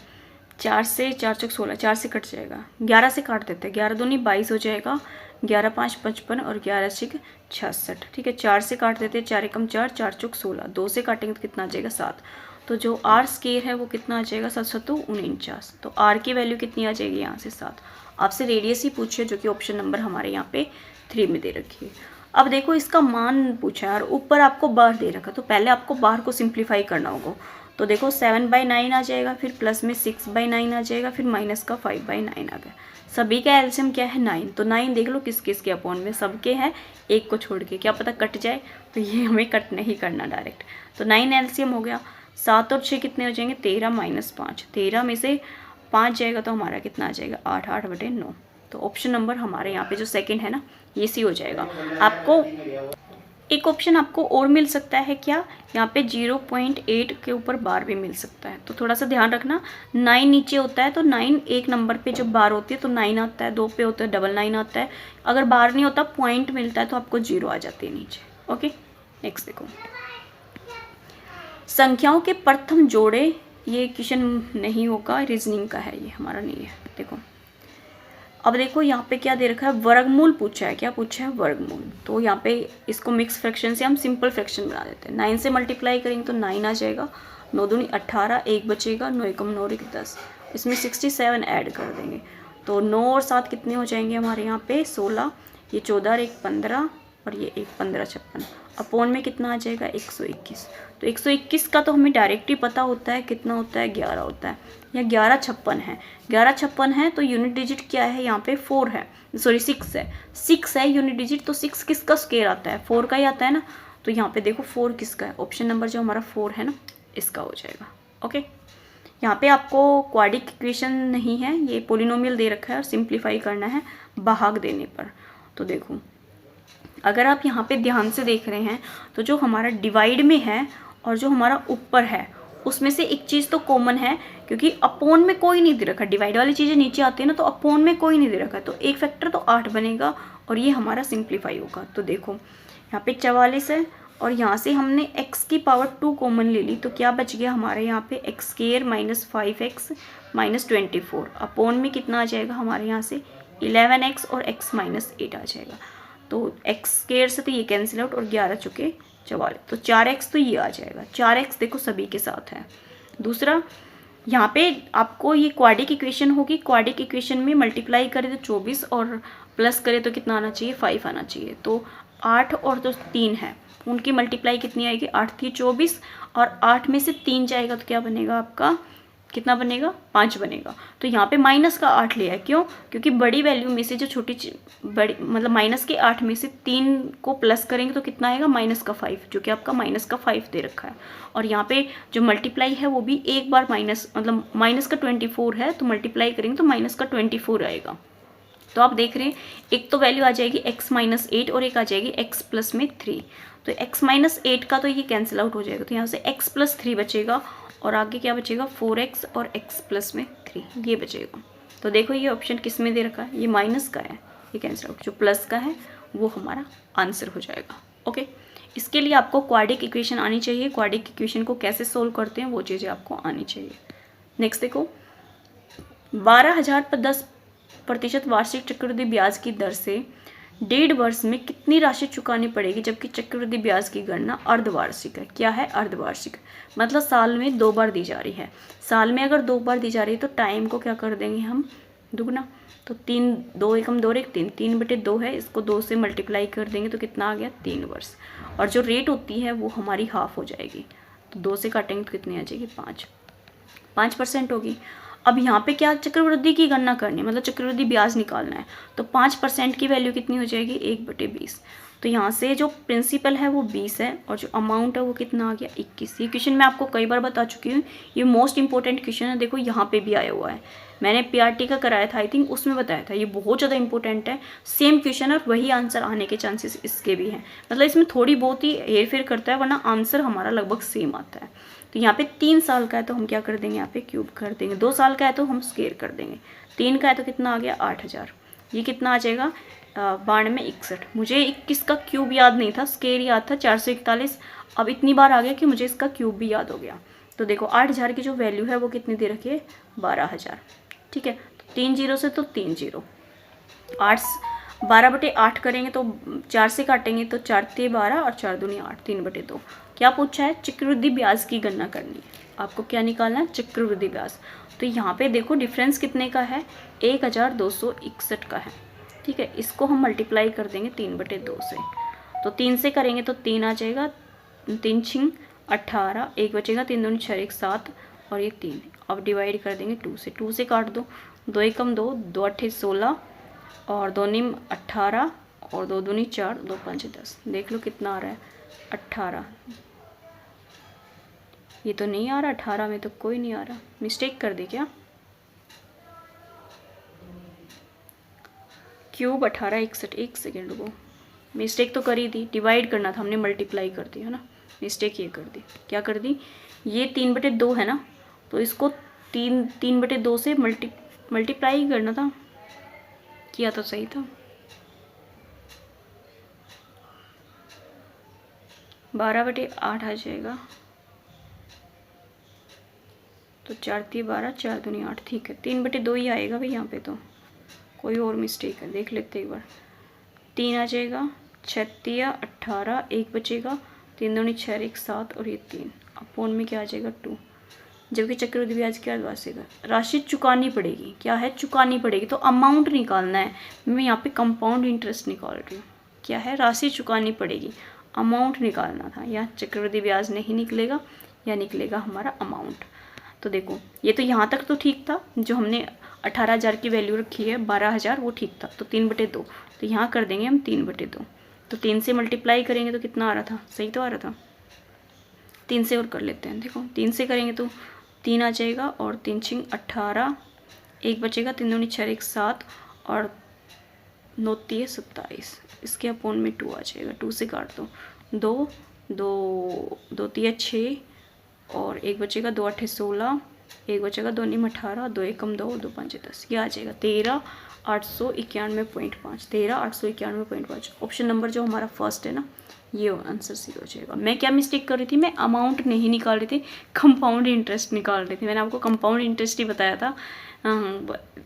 4 से 4 चौक 16, 4 से कट जाएगा, 11 से काट देते हैं, 11 दूनी 22 हो जाएगा, 11 5 55 और 11 6 66, ठीक है। 4 से काट देते हैं, 4 एकम 4, 4 चौक 16, 2 से काटेंगे तो कितना आ जाएगा 7, तो जो आर स्क्वायर है वो कितना आ जाएगा 7 7 49, तो आर की वैल्यू कितनी आ जाएगी यहाँ से 7। आपसे रेडियस ही पूछिए, जो कि ऑप्शन नंबर हमारे यहाँ पे 3 में दे रखी है। अब देखो इसका मान पूछा है और ऊपर आपको बार दे रखा, तो पहले आपको बार को सिंप्लीफाई करना होगा। तो देखो 7/9 आ जाएगा, फिर प्लस में 6/9 आ जाएगा, फिर माइनस का 5/9 आ गया। सभी का एलसीएम क्या है 9, तो 9 देख लो किस किस के अपॉन में, सबके हैं, एक को छोड़ के, क्या पता कट जाए, तो ये हमें कट नहीं करना डायरेक्ट। तो 9 एलसीएम हो गया। 7 और 6 कितने हो जाएंगे 13 माइनस 5, 13 में से 5 जाएगा तो हमारा कितना आ जाएगा 8, 8/9। तो ऑप्शन नंबर हमारे यहाँ पे जो सेकंड है ना, ये सी हो जाएगा। आपको एक ऑप्शन आपको और मिल सकता है, क्या यहाँ पे 0.8 के ऊपर बार भी मिल सकता है, तो थोड़ा सा ध्यान रखना। 9 नीचे होता है तो 9 एक नंबर पे जब बार होती है तो 9 आता है, 2 पे होता है 999 आता है, अगर बार नहीं होता पॉइंट मिलता है तो आपको 0 आ जाती है नीचे। ओके, नेक्स्ट देखो, संख्याओं के प्रथम जोड़े, ये क्वेश्चन नहीं होगा, रीजनिंग का है, ये हमारा नहीं है। देखो अब देखो यहाँ पे क्या दे रखा है, वर्गमूल पूछा है, क्या पूछा है वर्गमूल। तो यहाँ पे इसको मिक्स फ्रैक्शन से हम सिंपल फ्रैक्शन बना देते हैं। 9 से मल्टीप्लाई करेंगे तो 9 आ जाएगा, 9 दूनी 18, 1 बचेगा, 9 एकम 9 1 10, इसमें 67 ऐड कर देंगे, तो 9 और 7 कितने हो जाएंगे हमारे यहाँ पे 16, ये 14 और 1 15 और ये 1 15 56, अपॉन में कितना आ जाएगा 121। तो 121 का तो हमें डायरेक्ट ही पता होता है कितना होता है 11 होता है, या 11 56 है, 11 56 है, तो यूनिट डिजिट क्या है यहाँ पे 4 है, सॉरी 6 है, 6 है यूनिट डिजिट, तो 6 किसका स्क्वायर आता है 4 का ही आता है ना। तो यहाँ पे देखो 4 किसका है, ऑप्शन नंबर जो हमारा 4 है ना, इसका हो जाएगा। ओके, यहाँ पे आपको क्वाड्रिक इक्वेशन नहीं है, ये पोलिनोमियल दे रखा है और सिंप्लीफाई करना है भाग देने पर। तो देखो अगर आप यहाँ पे ध्यान से देख रहे हैं तो जो हमारा डिवाइड में है और जो हमारा ऊपर है उसमें से एक चीज़ तो कॉमन है, क्योंकि अपोन में कोई नहीं दे रखा, डिवाइड वाली चीज़ें नीचे आती है ना, तो अपोन में कोई नहीं दे रखा, तो एक फैक्टर तो 8 बनेगा और ये हमारा सिंप्लीफाई होगा। तो देखो यहाँ पे 44 है और यहाँ से हमने x की पावर 2 कॉमन ले ली, तो क्या बच गया हमारे यहाँ पे x square minus 5x minus 24, upon में कितना आ जाएगा हमारे यहाँ से 11x और x माइनस 8 आ जाएगा। तो x स्क्वायर से तो ये कैंसिल आउट और 11 चुके 44, तो 4x तो ये आ जाएगा, 4x देखो सभी के साथ है। दूसरा यहाँ पे आपको ये क्वाड्रिक इक्वेशन होगी, क्वाड्रिक इक्वेशन में मल्टीप्लाई करें तो 24 और प्लस करें तो कितना आना चाहिए 5 आना चाहिए, तो 8 और जो 3 है उनकी मल्टीप्लाई कितनी आएगी 8 थी 24 और 8 में से 3 जाएगा तो क्या बनेगा आपका कितना बनेगा, 5 बनेगा। तो यहाँ पे माइनस का 8 लिया है, क्यों, क्योंकि बड़ी वैल्यू में से जो छोटी बड़ी मतलब माइनस के 8 में से 3 को प्लस करेंगे तो कितना आएगा, माइनस का 5, जो कि आपका माइनस का 5 दे रखा है। और यहाँ पे जो मल्टीप्लाई है वो भी एक बार माइनस मतलब माइनस का 24 है, तो मल्टीप्लाई करेंगे तो माइनस का 24 आएगा। तो आप देख रहे हैं एक तो वैल्यू आ जाएगी x-8 और एक आ जाएगी x+3। तो x-8 का तो ये कैंसिल आउट हो जाएगा, तो यहाँ से x+3 बचेगा और आगे क्या बचेगा, 4x और x+3 ये बचेगा। तो देखो ये ऑप्शन किस में दे रखा है, ये माइनस का है, ये कैंसिल आउट, जो प्लस का है वो हमारा आंसर हो जाएगा। ओके, इसके लिए आपको क्वाड्रिक इक्वेशन आनी चाहिए, क्वाड्रिक इक्वेशन को कैसे सोल्व करते हैं वो चीज़ें आपको आनी चाहिए। नेक्स्ट देखो, 12,000 पर 10% वार्षिक चक्रवृद्धि ब्याज की दर से 1.5 वर्ष में कितनी राशि चुकानी पड़ेगी, जबकि चक्रवृद्धि ब्याज की गणना अर्धवार्षिक है। क्या है, अर्धवार्षिक, मतलब साल में 2 बार दी जा रही है। साल में अगर 2 बार दी जा रही है तो टाइम को क्या कर देंगे हम, दुगना। तो 3 2 एकम 2 एक 3, 3/2 है, इसको 2 से मल्टीप्लाई कर देंगे तो कितना आ गया, 3 वर्ष। और जो रेट होती है वो हमारी हाफ हो जाएगी, तो 2 से काटेंगे तो कितनी आ जाएगी, 5% होगी। अब यहाँ पे क्या चक्रवृद्धि की गणना करनी है, मतलब चक्रवृद्धि ब्याज निकालना है, तो 5% की वैल्यू कितनी हो जाएगी, 1/20। तो यहाँ से जो प्रिंसिपल है वो 20 है और जो अमाउंट है वो कितना आ गया, 21। ये क्वेश्चन मैं आपको कई बार बता चुकी हूँ, ये मोस्ट इंपॉर्टेंट क्वेश्चन है। देखो यहाँ पे भी आया हुआ है, मैंने पीआरटी का कराया था आई थिंक, उसमें बताया था, ये बहुत ज़्यादा इंपॉर्टेंट है। सेम क्वेश्चन और वही आंसर आने के चांसेस इसके भी हैं, मतलब इसमें थोड़ी बहुत ही हेर फेर करता है, वरना आंसर हमारा लगभग सेम आता है। तो यहाँ पे 3 साल का है तो हम क्या कर देंगे, यहाँ पे क्यूब कर देंगे। 2 साल का है तो हम स्क्वायर कर देंगे। 3 का है तो कितना आ गया, 8,000। ये कितना आ जाएगा, 9261। मुझे 21 का क्यूब याद नहीं था, स्क्वायर याद था 441। अब इतनी बार आ गया कि मुझे इसका क्यूब भी याद हो गया। तो देखो 8,000 की जो वैल्यू है वो कितनी दे रखी है, 12,000। ठीक है, तो 3 जीरो से तो 3 जीरो, 12/8 करेंगे तो 4 से काटेंगे तो 4 × 12 और 4 दूनी 8, 3/2। क्या पूछा है, चक्रवृद्धि ब्याज की गणना करनी है, आपको क्या निकालना है, चक्रवृद्धि ब्याज। तो यहाँ पे देखो डिफरेंस कितने का है, 1261 का है। ठीक है, इसको हम मल्टीप्लाई कर देंगे 3/2 से, तो 3 से करेंगे तो 3 आ जाएगा, 3 × 18, 1 बचेगा, 3 दूनी 6 1 7 और ये 3। अब डिवाइड कर देंगे 2 से, 2 से काट दो, 2 एकम 2, 2 8 16 और 2 निम 18 और 2 दूनी 4, 2 5 10। देख लो कितना आ रहा है, 18। ये तो नहीं आ रहा, 18 में तो कोई नहीं आ रहा, मिस्टेक कर दी क्या, क्यूब 18 61, 1 सेकेंड रुको, मिस्टेक तो कर ही दी, डिवाइड करना था हमने, मल्टीप्लाई कर दी है ना, मिस्टेक ये कर दी। क्या कर दी, ये 3/2 है ना, तो इसको 3/2 से मल्टीप्लाई करना था, किया तो सही था। 12/8 आ जाएगा, तो 4 × 12, 4 दूनी 8। ठीक है, 3/2 ही आएगा भाई, यहाँ पे तो कोई और मिस्टेक है, देख लेते एक बार। 3 आ जाएगा, 6 × 18, 1 बचेगा, 3 दूनी 6 1 7 और ये 3, अपोन में क्या आ जाएगा, 2। जबकि चक्रवृद्धि ब्याज की अर्धवार्षिक राशि चुकानी पड़ेगी, क्या है, चुकानी पड़ेगी, तो अमाउंट निकालना है। मैं यहाँ पे कंपाउंड इंटरेस्ट निकाल रही हूँ, क्या है, राशि चुकानी पड़ेगी, अमाउंट निकालना था। यहाँ चक्रवृद्धि ब्याज नहीं निकलेगा, या निकलेगा हमारा अमाउंट। तो देखो ये तो यहाँ तक तो ठीक था, जो हमने 18,000 की वैल्यू रखी है, 12,000 वो ठीक था, तो 3/2। तो यहाँ कर देंगे हम 3/2, तो 3 से मल्टीप्लाई करेंगे तो कितना आ रहा था, सही तो आ रहा था। 3 से और कर लेते हैं, देखो 3 से करेंगे तो 3 आ जाएगा और 3 × 18, 1 बचेगा, 3 दूनी 6 1 7 और 9 3 27, इसके अपोन में 2 आ जाएगा। 2 से काट दो, 2 2 2 3 6 और 1 बचेगा, 2 8 16, 1 बचेगा, 2 9 18, 2 एकम 2, 2 5 10, ये आ जाएगा 13,891.5, 13,891.5। ऑप्शन नंबर जो हमारा फर्स्ट है ना, ये आंसर सी हो जाएगा। मैं क्या मिस्टेक कर रही थी, मैं अमाउंट नहीं निकाल रही थी, कंपाउंड इंटरेस्ट निकाल रही थी। मैंने आपको कंपाउंड इंटरेस्ट ही बताया था,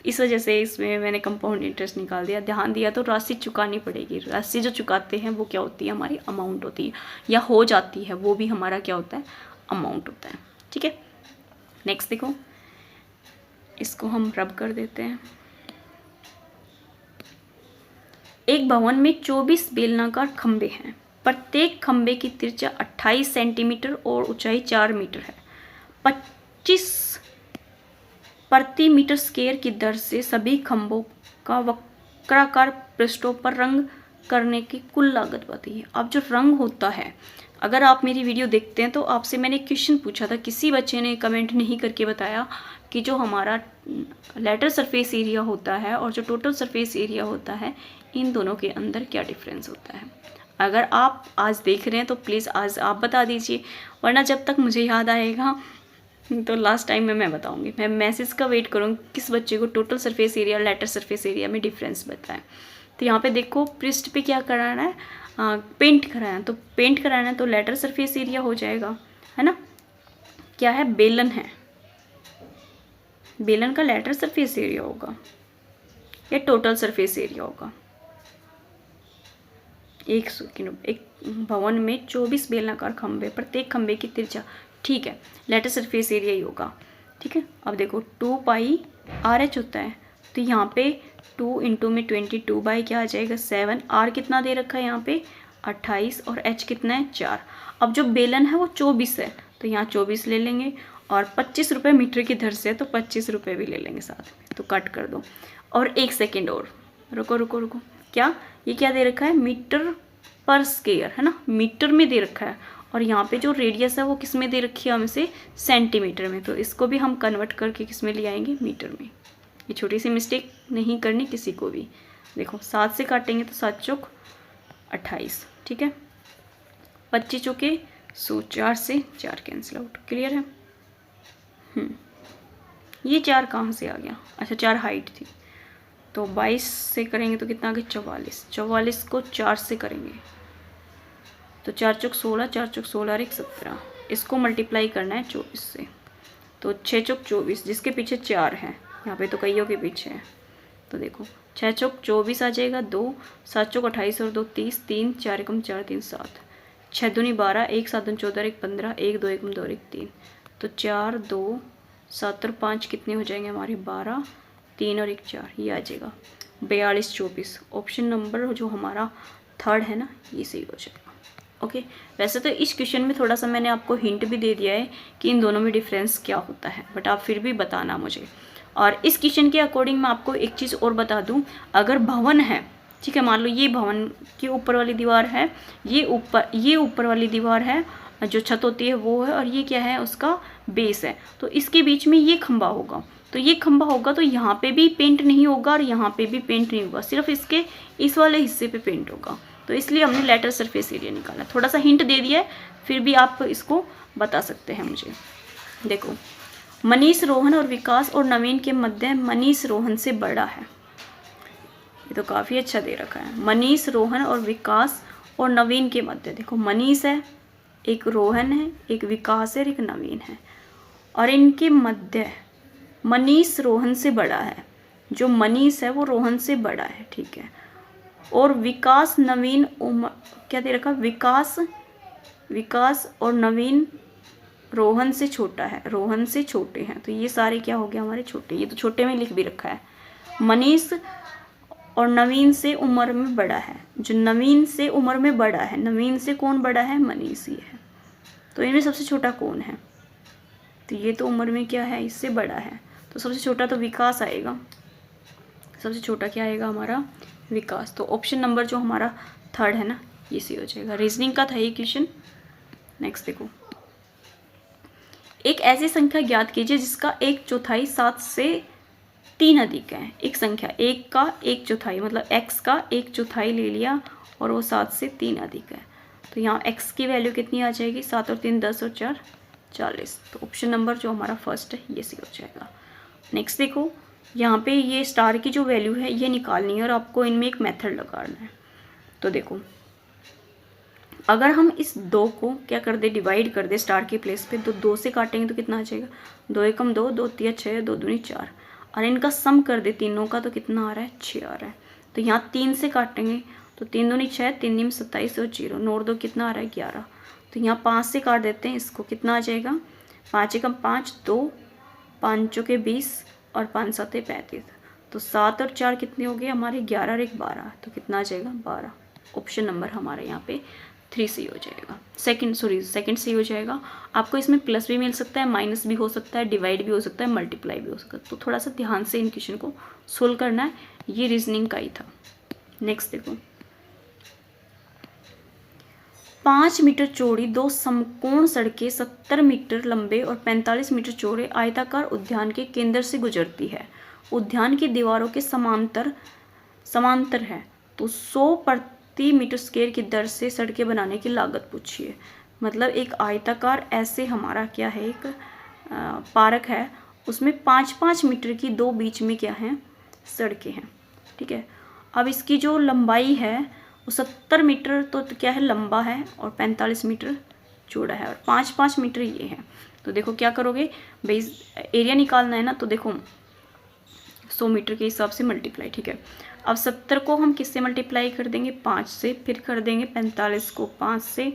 इस वजह से इसमें मैंने कंपाउंड इंटरेस्ट निकाल दिया। ध्यान दिया तो राशि चुकानी पड़ेगी, राशि जो चुकाते हैं वो क्या होती है, हमारी अमाउंट होती है, या हो जाती है, वो भी हमारा क्या होता है, अमाउंट होता है। ठीक है, नेक्स्ट देखो, इसको हम रब कर देते हैं। एक भवन में 24 बेलनाकार खंबे हैं, प्रत्येक खंबे की त्रिज्या 28 सेंटीमीटर और ऊंचाई 4 मीटर है। 25 प्रति मीटर स्क्वायर की दर से सभी खंभों का वक्राकार पृष्ठों पर रंग करने की कुल लागत बताइए। अब जो रंग होता है, अगर आप मेरी वीडियो देखते हैं तो आपसे मैंने क्वेश्चन पूछा था, किसी बच्चे ने कमेंट नहीं करके बताया कि जो हमारा लेटर सरफेस एरिया होता है और जो टोटल सरफेस एरिया होता है, इन दोनों के अंदर क्या डिफरेंस होता है। अगर आप आज देख रहे हैं तो प्लीज़ आज आप बता दीजिए, वरना जब तक मुझे याद आएगा तो लास्ट टाइम में मैं बताऊंगी। मैं मैसेज का वेट करूँगी किस बच्चे को टोटल सरफेस एरिया और लेटर सरफेस एरिया में डिफरेंस बताएं। तो यहाँ पे देखो, पृष्ठ पे क्या कराना है, पेंट कराना है। तो पेंट कराना है तो लेटर सरफेस एरिया हो जाएगा, है ना। क्या है, बेलन है, बेलन का लेटर सरफेस एरिया होगा या टोटल सरफेस एरिया होगा। एक भवन में 24 बेलनाकार खंभे, प्रत्येक खंभे की त्रिज्या, ठीक है, लेटर सरफेस एरिया ही होगा। ठीक है, अब देखो 2 पाई RH होता है, तो यहाँ पे 2 इंटू में 22 बाई क्या आ जाएगा 7। R कितना दे रखा है यहाँ पे 28 और H कितना है 4। अब जो बेलन है वो 24 है, तो यहाँ 24 ले लेंगे और 25 रुपये मीटर की दर से है तो 25 रुपये भी ले लेंगे साथ में, तो कट कर दो। और 1 सेकेंड और रुको, क्या ये क्या दे रखा है, मीटर पर स्क्वायर, है ना, मीटर में दे रखा है। और यहाँ पे जो रेडियस है वो किस में दे रखी है हमसे, सेंटीमीटर में, तो इसको भी हम कन्वर्ट करके किस में ले आएंगे, मीटर में। ये छोटी सी मिस्टेक नहीं करनी किसी को भी। देखो 7 से काटेंगे तो 7 चौक 28, ठीक है, 25 चौके 100, 4 से 4 कैंसिल आउट, क्लियर है। ये 4 कहाँ से आ गया, अच्छा 4 हाइट थी, तो 22 से करेंगे तो कितना आ गया 44, 44 को 4 से करेंगे तो 4 चौक 16, 4 चौक 16 और 1 17, इसको मल्टीप्लाई करना है 24 से, तो 6 चौक 24, जिसके पीछे 4 है, यहाँ पे तो कईयों के पीछे है, तो देखो 6 चौक 24 आ जाएगा 2, 7 चौक 28 और 2 30, 3 4 एकम 4 3 7, 6 दूनी 12, 1 7 दूनी 14 1 15, 1 2 एकम 2 1 3, तो 4 2 7 और 5 कितने हो जाएंगे हमारे 12, 3 और 1 4, ये आ जाएगा 42 24। ऑप्शन नंबर जो हमारा थर्ड है ना, ये सही हो जाएगा। ओके, वैसे तो इस क्वेश्चन में थोड़ा सा मैंने आपको हिंट भी दे दिया है कि इन दोनों में डिफरेंस क्या होता है, बट आप फिर भी बताना मुझे। और इस क्वेश्चन के अकॉर्डिंग मैं आपको एक चीज़ और बता दूं, अगर भवन है, ठीक है, मान लो ये भवन की ऊपर वाली दीवार है, ये ऊपर वाली दीवार है, जो छत होती है वो है, और ये क्या है उसका बेस है, तो इसके बीच में ये खंभा होगा, तो ये खंभा होगा तो यहाँ पे भी पेंट नहीं होगा और यहाँ पे भी पेंट नहीं होगा, सिर्फ इसके इस वाले हिस्से पे पेंट होगा, तो इसलिए हमने लेटर सरफेस एरिया निकाला। थोड़ा सा हिंट दे दिया है, फिर भी आप इसको बता सकते हैं मुझे। देखो, मनीष रोहन और विकास और नवीन के मध्य मनीष रोहन से बड़ा है, ये तो काफ़ी अच्छा दे रखा है। मनीष रोहन और विकास और नवीन के मध्य, देखो मनीष है, एक रोहन है, एक विकास है और एक नवीन है, और इनके मध्य मनीष रोहन से बड़ा है, जो मनीष है वो रोहन से बड़ा है, ठीक है, और विकास नवीन क्या दे रखा, विकास और नवीन रोहन से छोटा है, रोहन से छोटे हैं, तो ये सारे क्या हो गया हमारे छोटे, ये तो छोटे में लिख भी रखा है। मनीष और नवीन से उम्र में बड़ा है, जो नवीन से उम्र में बड़ा है, नवीन से कौन बड़ा है, मनीष ही है, तो इनमें सबसे छोटा कौन है, तो ये तो उम्र में क्या है, इससे बड़ा है, तो सबसे छोटा तो विकास आएगा, सबसे छोटा क्या आएगा हमारा, विकास। तो ऑप्शन नंबर जो हमारा थर्ड है ना, ये सही हो जाएगा। रीजनिंग का था ये क्वेश्चन। नेक्स्ट देखो, एक ऐसी संख्या ज्ञात कीजिए जिसका 1/4 7 से 3 अधिक है। एक संख्या 1 का 1/4 मतलब x का 1/4 ले लिया और वो 7 से 3 अधिक है, तो यहाँ x की वैल्यू कितनी आ जाएगी, 7 और 3 10 और 4 40, तो ऑप्शन नंबर जो हमारा फर्स्ट है ये सही हो जाएगा। नेक्स्ट देखो, यहाँ पे ये स्टार की जो वैल्यू है ये निकालनी है और आपको इनमें एक मेथड लगाना है। तो देखो, अगर हम इस 2 को क्या कर दे, डिवाइड कर दे स्टार के प्लेस पे, तो 2 से काटेंगे तो कितना आ जाएगा, 2 एकम 2, 2 3 6, 2 दूनी 4, और इनका सम कर दे तीनों का तो कितना आ रहा है 6 आ रहा है। तो यहाँ 3 से काटेंगे तो 3 दूनी 6, 3 नीम 27 और 0 9 2 कितना आ रहा है 11, तो यहाँ 5 से काट देते हैं इसको, कितना आ जाएगा 5 एकम 5 2, 5 चौके 20 और 5 7 35, तो 7 और 4 कितने हो गए हमारे 11 और 1 12, तो कितना आ जाएगा 12। ऑप्शन नंबर हमारे यहाँ पे 3 से हो जाएगा, सेकंड से हो जाएगा। आपको इसमें प्लस भी मिल सकता है, माइनस भी हो सकता है, डिवाइड भी हो सकता है, मल्टीप्लाई भी हो सकता है। तो थोड़ा सा ध्यान से इन क्वेश्चन को सोल्व करना है, ये रीजनिंग का ही था। नेक्स्ट देखो, 5 मीटर चौड़ी 2 समकोण सड़कें 70 मीटर लंबे और 45 मीटर चौड़े आयताकार उद्यान के केंद्र से गुजरती है। उद्यान की दीवारों के समांतर है, तो 100 प्रति मीटर स्क्वायर की दर से सड़कें बनाने की लागत पूछी है। मतलब एक आयताकार ऐसे हमारा क्या है, एक पार्क है, उसमें 5-5 मीटर की दो बीच में क्या है, सड़कें हैं। ठीक है, अब इसकी जो लंबाई है वो 70 मीटर तो क्या है, लंबा है, और 45 मीटर चौड़ा है, और 5-5 मीटर ये है। तो देखो क्या करोगे भाई, एरिया निकालना है ना, तो देखो 100 मीटर के हिसाब से मल्टीप्लाई। ठीक है, अब 70 को हम किससे मल्टीप्लाई कर देंगे, 5 से, फिर कर देंगे 45 को 5 से,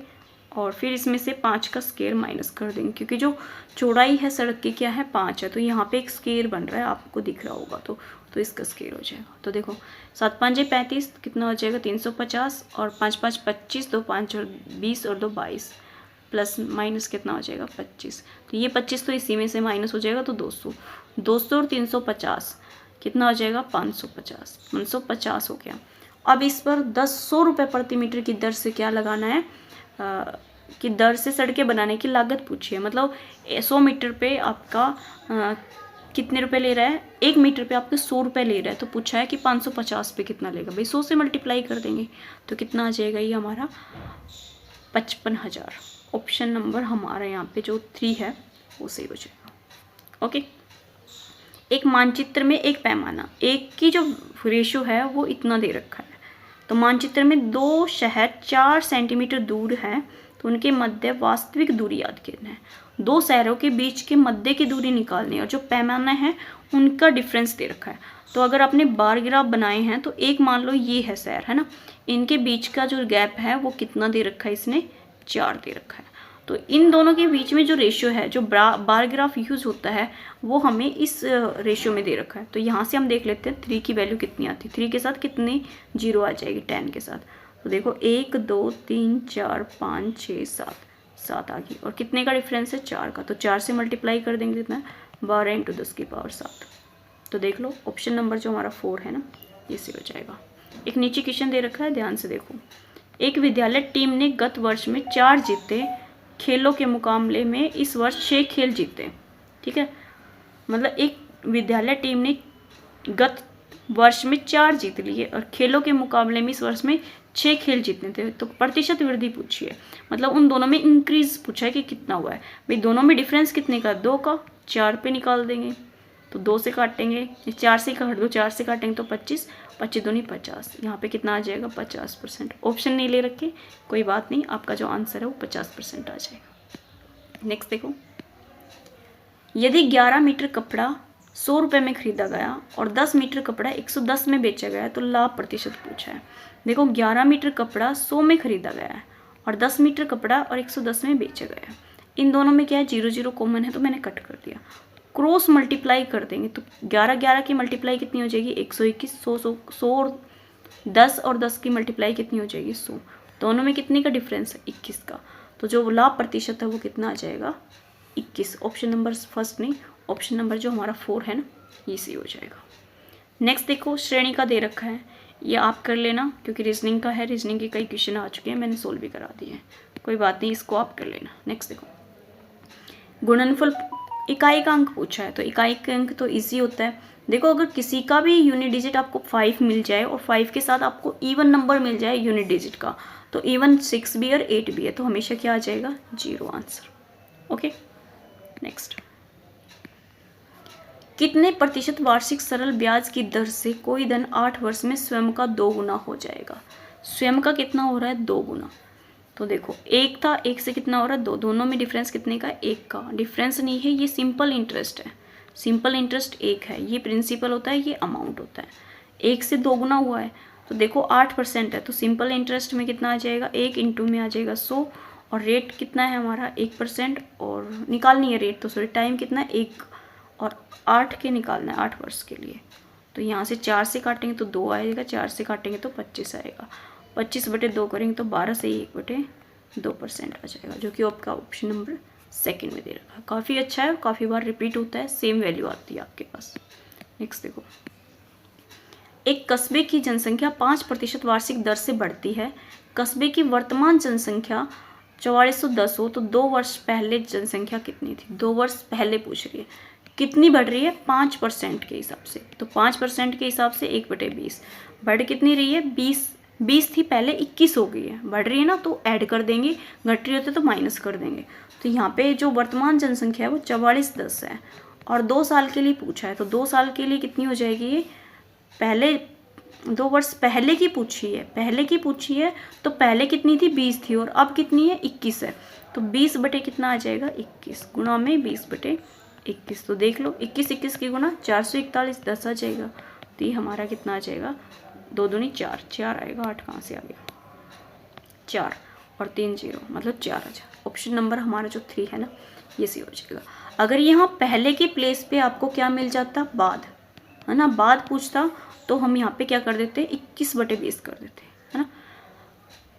और फिर इसमें से 5 का स्क्वायर माइनस कर देंगे, क्योंकि जो चौड़ाई है सड़क की क्या है, 5 है, तो यहाँ पे एक स्क्वायर बन रहा है, आपको दिख रहा होगा, तो इसका स्क्वायर हो जाएगा। तो देखो 7 5 35 कितना हो जाएगा, 350, और 5 5 25, 2 5 और 20, और 2 22, प्लस माइनस कितना हो जाएगा, 25। तो ये 25 तो इसी में से माइनस हो जाएगा, तो 200 और 350 कितना हो जाएगा, 550 हो गया। अब इस पर 100 रुपये प्रति मीटर की दर से क्या लगाना है, कि दर से सड़कें बनाने की लागत पूछी है। मतलब 100 मीटर पे आपका कितने रुपए ले रहा है, 1 मीटर पे आपके 100 रुपये ले रहा है, तो पूछा है कि 550 पे कितना लेगा, भाई 100 से मल्टीप्लाई कर देंगे, तो कितना आ जाएगा, ये हमारा 55,000। ऑप्शन नंबर हमारा यहाँ पे जो 3 है वो सही हो जाएगा। ओके, एक मानचित्र में एक पैमाना, एक की जो रेशियो है वो इतना दे रखा है, तो मानचित्र में 2 शहर 4 सेंटीमीटर दूर हैं, तो उनके मध्य वास्तविक दूरी याद करना है। 2 शहरों के बीच के मध्य की दूरी निकालनी है, और जो पैमाना है उनका डिफरेंस दे रखा है। तो अगर आपने बार ग्राफ बनाए हैं, तो एक मान लो ये है शहर, है ना, इनके बीच का जो गैप है वो कितना दे रखा है, इसने 4 दे रखा है। तो इन दोनों के बीच में जो रेशियो है, जो बार ग्राफ यूज होता है, वो हमें इस रेशियो में दे रखा है। तो यहाँ से हम देख लेते हैं 3 की वैल्यू कितनी आती है, 3 के साथ कितनी 0 आ जाएगी, 10 के साथ। तो देखो 1 2 3 4 5 6 7 आ गई, और कितने का डिफरेंस है, 4 का, तो 4 से मल्टीप्लाई कर देंगे, कितना 12 × 10 की पावर 7। तो देख लो ऑप्शन नंबर जो हमारा 4 है ना, ये से हो जाएगा। एक नीचे क्वेश्चन दे रखा है, ध्यान से देखो। एक विद्यालय टीम ने गत वर्ष में 4 जीते खेलों के मुकाबले में इस वर्ष 6 खेल जीते। ठीक है, मतलब एक विद्यालय टीम ने गत वर्ष में 4 जीत लिए, और खेलों के मुकाबले में इस वर्ष में 6 खेल जीतने थे, तो प्रतिशत वृद्धि पूछी है। मतलब उन दोनों में इंक्रीज पूछा है कि कितना हुआ है। भाई दोनों में डिफरेंस कितने का, 2 का, 4 पे निकाल देंगे, तो 2 से काटेंगे, 4 से काट दो, 4 से काटेंगे तो 25, 25 दूनी 50, यहाँ पे कितना आ जाएगा, 50%। ऑप्शन नहीं ले रखे, कोई बात नहीं, आपका जो आंसर है वो 50% आ जाएगा। नेक्स्ट देखो, यदि 11 मीटर कपड़ा 100 रुपये में खरीदा गया और 10 मीटर कपड़ा 110 में बेचा गया, तो लाभ प्रतिशत पूछा है। देखो 11 मीटर कपड़ा 100 में खरीदा गया है, और 10 मीटर कपड़ा और 110 में बेचा गया है। इन दोनों में क्या है, 0 0 कॉमन है, तो मैंने कट कर दिया। क्रॉस मल्टीप्लाई कर देंगे, तो 11 की मल्टीप्लाई कितनी हो जाएगी, 121, 100 10 और 10 की मल्टीप्लाई कितनी हो जाएगी, 100। दोनों में कितने का डिफरेंस है, 21 का। तो जो लाभ प्रतिशत है वो कितना आ जाएगा, 21। ऑप्शन नंबर फर्स्ट नहीं, ऑप्शन नंबर जो हमारा 4 है ना, ये सही हो जाएगा। नेक्स्ट देखो, श्रेणी का दे रखा है, ये आप कर लेना, क्योंकि रीजनिंग का है, रीजनिंग के कई क्वेश्चन आ चुके हैं, मैंने सोल्व भी करा दिए हैं, कोई बात नहीं, इसको आप कर लेना। नेक्स्ट देखो, गुणनफल इकाई का अंक पूछा है, तो इकाई का अंक तो इजी होता है। देखो अगर किसी का भी यूनिट डिजिट आपको 5 मिल जाए, और 5 के साथ आपको इवन नंबर मिल जाए यूनिट डिजिट का, तो इवन 6 भी और 8 भी है, तो हमेशा क्या आ जाएगा, 0 आंसर। ओके, नेक्स्ट, कितने प्रतिशत वार्षिक सरल ब्याज की दर से कोई धन 8 वर्ष में स्वयं का 2 गुना हो जाएगा। स्वयं का कितना हो रहा है, 2 गुना। तो देखो 1 था, 1 से कितना हो रहा है, 2, दोनों में डिफरेंस कितने का, 1 का। डिफरेंस नहीं है, ये सिंपल इंटरेस्ट है, सिंपल इंटरेस्ट 1 है, ये प्रिंसिपल होता है, ये अमाउंट होता है। 1 से 2 गुना हुआ है, तो देखो 8% है, तो सिंपल इंटरेस्ट में कितना आ जाएगा, 1 इंटू में आ जाएगा 100, और रेट कितना है हमारा 1%, और निकालनी है रेट, तो सॉरी टाइम कितना है 1, और 8 के निकालना है 8 वर्ष के लिए। तो यहाँ से 4 से काटेंगे तो 2 आएगा, 4 से काटेंगे तो 25 आएगा, 25/2 करेंगे तो 12 से 1/2 2% आ जाएगा, जो कि आपका ऑप्शन नंबर सेकंड में दे रखा है। काफ़ी अच्छा है, काफ़ी बार रिपीट होता है, सेम वैल्यू आती है आपके पास। नेक्स्ट देखो, एक कस्बे की जनसंख्या 5% वार्षिक दर से बढ़ती है। कस्बे की वर्तमान जनसंख्या 4410 हो तो 2 वर्ष पहले जनसंख्या कितनी थी? 2 वर्ष पहले पूछ रही है, कितनी बढ़ रही है? 5% के हिसाब से। तो 5% के हिसाब से 1/20 बढ़ कितनी रही है? 20 थी पहले, 21 हो गई है। बढ़ रही है ना, तो ऐड कर देंगे, घट रही होती तो माइनस कर देंगे। तो यहाँ पे जो वर्तमान जनसंख्या है वो 4410 है और 2 साल के लिए पूछा है, तो 2 साल के लिए कितनी हो जाएगी ये? पहले 2 वर्ष पहले की पूछी है, तो पहले कितनी थी? 20 थी और अब कितनी है? 21 है। तो 20 बटे कितना आ जाएगा? 21 गुणा में 20/21। तो देख लो, 21 की गुणा 441, 10 आ जाएगा। तो ये हमारा कितना आ जाएगा? 2 दूनी 4, 4 आएगा, 8 कहाँ से आ गया? 4 और 3 0, मतलब 4 आ जाएगा। ऑप्शन नंबर हमारा जो 3 है ना, ये सी हो जाएगा। अगर यहाँ पहले के प्लेस पे आपको क्या मिल जाता? बाद, है ना, बाद पूछता तो हम यहाँ पे क्या कर देते? 21/20 कर देते, है ना।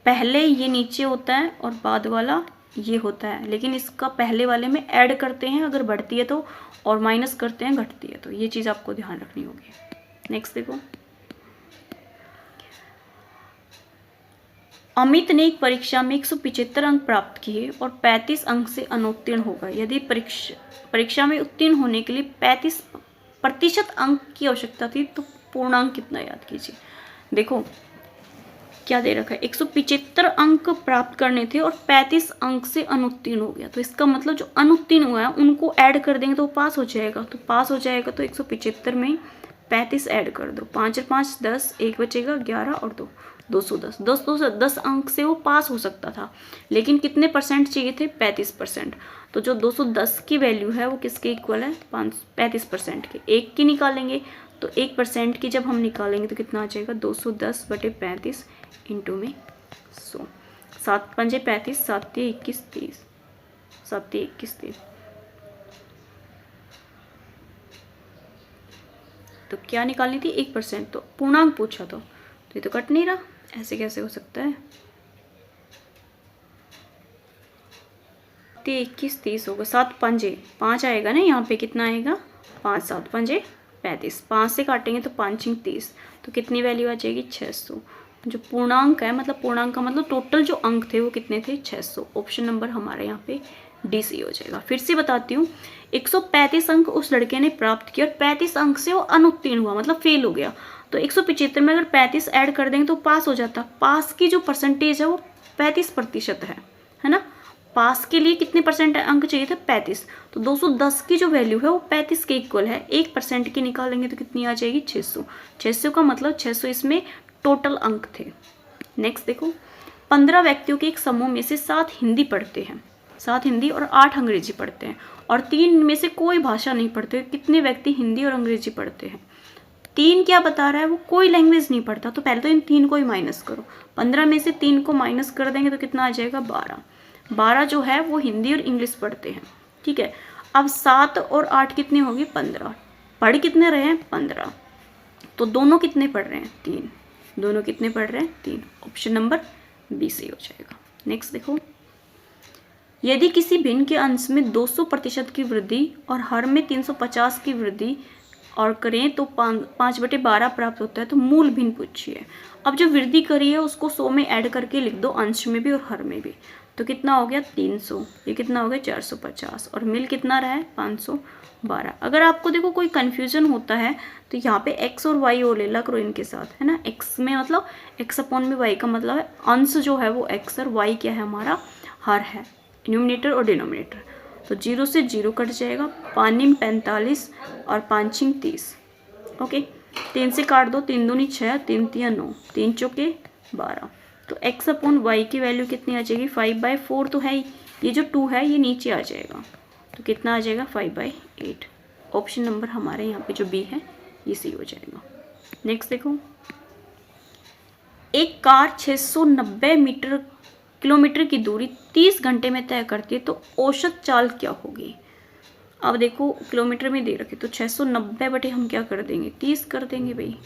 पहले ये नीचे होता है और बाद वाला ये होता है, लेकिन इसका पहले वाले में ऐड करते हैं अगर बढ़ती है तो, और माइनस करते हैं घटती है तो। ये चीज़ आपको ध्यान रखनी होगी। नेक्स्ट देखो, अमित ने एक परीक्षा में 175 अंक प्राप्त किए और 35 अंक से अनुत्तीर्ण हो गए। यदि परीक्षा में उत्तीर्ण होने के लिए 35% अंक की आवश्यकता थी तो पूर्णांक कितना? याद कीजिए। देखो क्या दे रखा है, 175 अंक प्राप्त करने थे और 35 अंक से अनुत्तीर्ण हो गया। तो इसका मतलब जो अनुत्तीर्ण हुआ है उनको ऐड कर देंगे तो पास हो जाएगा। तो पास हो जाएगा तो 175 में 35 ऐड कर दो, 5 और 5 10, 1 बचेगा 11 और 2 210। 10 अंक से वो पास हो सकता था, लेकिन कितने परसेंट चाहिए थे? 35%। तो जो 210 की वैल्यू है वो किसके इक्वल है? 35% के। 1 की निकालेंगे तो 1% की जब हम निकालेंगे तो कितना आ जाएगा? 210/35 इंटू में 100। 7 पंजे 35, 7 तिये 21, 30, 7 तिये 21, 30। तो क्या निकालनी थी? 1%। तो पूर्णांक पूछा तो ये तो कट नहीं रहा, ऐसे कैसे हो सकता है? 21, 30 होगा। 7 पंजे 5 आएगा ना, यहाँ पे कितना आएगा? 5, 7 पंजे 35, 5 से काटेंगे तो 5 30, तो कितनी वैल्यू आ जाएगी? 600। जो पूर्णांक है, मतलब पूर्णांक का मतलब टोटल जो अंक थे वो कितने थे? 600। ऑप्शन नंबर हमारे यहाँ पे डी सी हो जाएगा। फिर से बताती हूँ, 135 अंक उस लड़के ने प्राप्त किया और 35 अंक से वो अनुत्तीर्ण हुआ, मतलब फेल हो गया। तो 175 में अगर 35 ऐड कर देंगे तो पास हो जाता। पास की जो परसेंटेज है वो 35% है ना। पास के लिए कितने परसेंट अंक चाहिए थे? 35। तो 210 की जो वैल्यू है वो 35 के इक्वल है। 1% की निकालेंगे तो कितनी आ जाएगी? 600। 600 का मतलब 600 इसमें टोटल अंक थे। नेक्स्ट देखो, 15 व्यक्तियों के एक समूह में से 7 हिंदी पढ़ते हैं, 7 हिंदी और 8 अंग्रेजी पढ़ते हैं, और 3 में से कोई भाषा नहीं पढ़ते। कितने व्यक्ति हिंदी और अंग्रेजी पढ़ते हैं? 3 क्या बता रहा है? वो कोई लैंग्वेज नहीं पढ़ता। तो पहले तो इन 3 को ही माइनस करो। 15 में से 3 को माइनस कर देंगे तो कितना आ जाएगा? 12। 12 जो है वो हिंदी और इंग्लिश पढ़ते हैं, ठीक है। अब 7 और 8 कितनी होगी? 15। पढ़ कितने रहे हैं? 15। तो दोनों कितने पढ़ रहे हैं? 3। दोनों कितने पढ़ रहे हैं? 3। ऑप्शन नंबर बी से हो जाएगा। नेक्स्ट देखो, यदि किसी भिन्न के अंश में 200% की वृद्धि और हर में 350 की वृद्धि और करें तो 5/12 प्राप्त होता है। तो मूल भिन्न पूछिए। अब जो वृद्धि करी है उसको 100 में ऐड करके लिख दो, अंश में भी और हर में भी। तो कितना हो गया? 300। ये कितना हो गया? 450। और मिल कितना रहा है? 512। अगर आपको देखो कोई कन्फ्यूजन होता है तो यहाँ पे x और y और ले ला करो इनके साथ, है ना। x में मतलब x/y का मतलब है अंश जो है वो x और y क्या है? हमारा हर है, न्यूमरेटर और डिनोमिनेटर। तो 0 से 0 कट जाएगा। 5 45 और 5 30। ओके, 3 से काट दो, 3 दूनी 6, 3 तिया 9, 3 चौके 12। तो x/y की वैल्यू कितनी आ जाएगी? 5/4 तो है ही, ये जो 2 है ये नीचे आ जाएगा, तो कितना आ जाएगा? 5/8। ऑप्शन नंबर हमारे यहाँ पे जो बी है ये सी हो जाएगा। नेक्स्ट देखो, एक कार 690 किलोमीटर की दूरी 30 घंटे में तय करती है तो औसत चाल क्या होगी? अब देखो किलोमीटर में दे रखे, तो 690 बटे हम क्या कर देंगे? 30 कर देंगे भाई,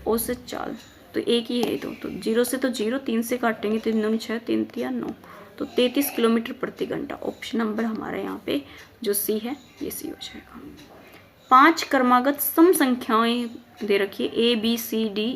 औसत चाल। तो एक ही है ये तो 0 से तो 0, 3 से काटेंगे 3 दूनी 6, 3 तिया 9, तो 33 किलोमीटर प्रति घंटा। ऑप्शन नंबर हमारा यहाँ पे जो सी है ये सी हो जाएगा। 5 क्रमागत सम संख्याएं दे रखी है, A B C D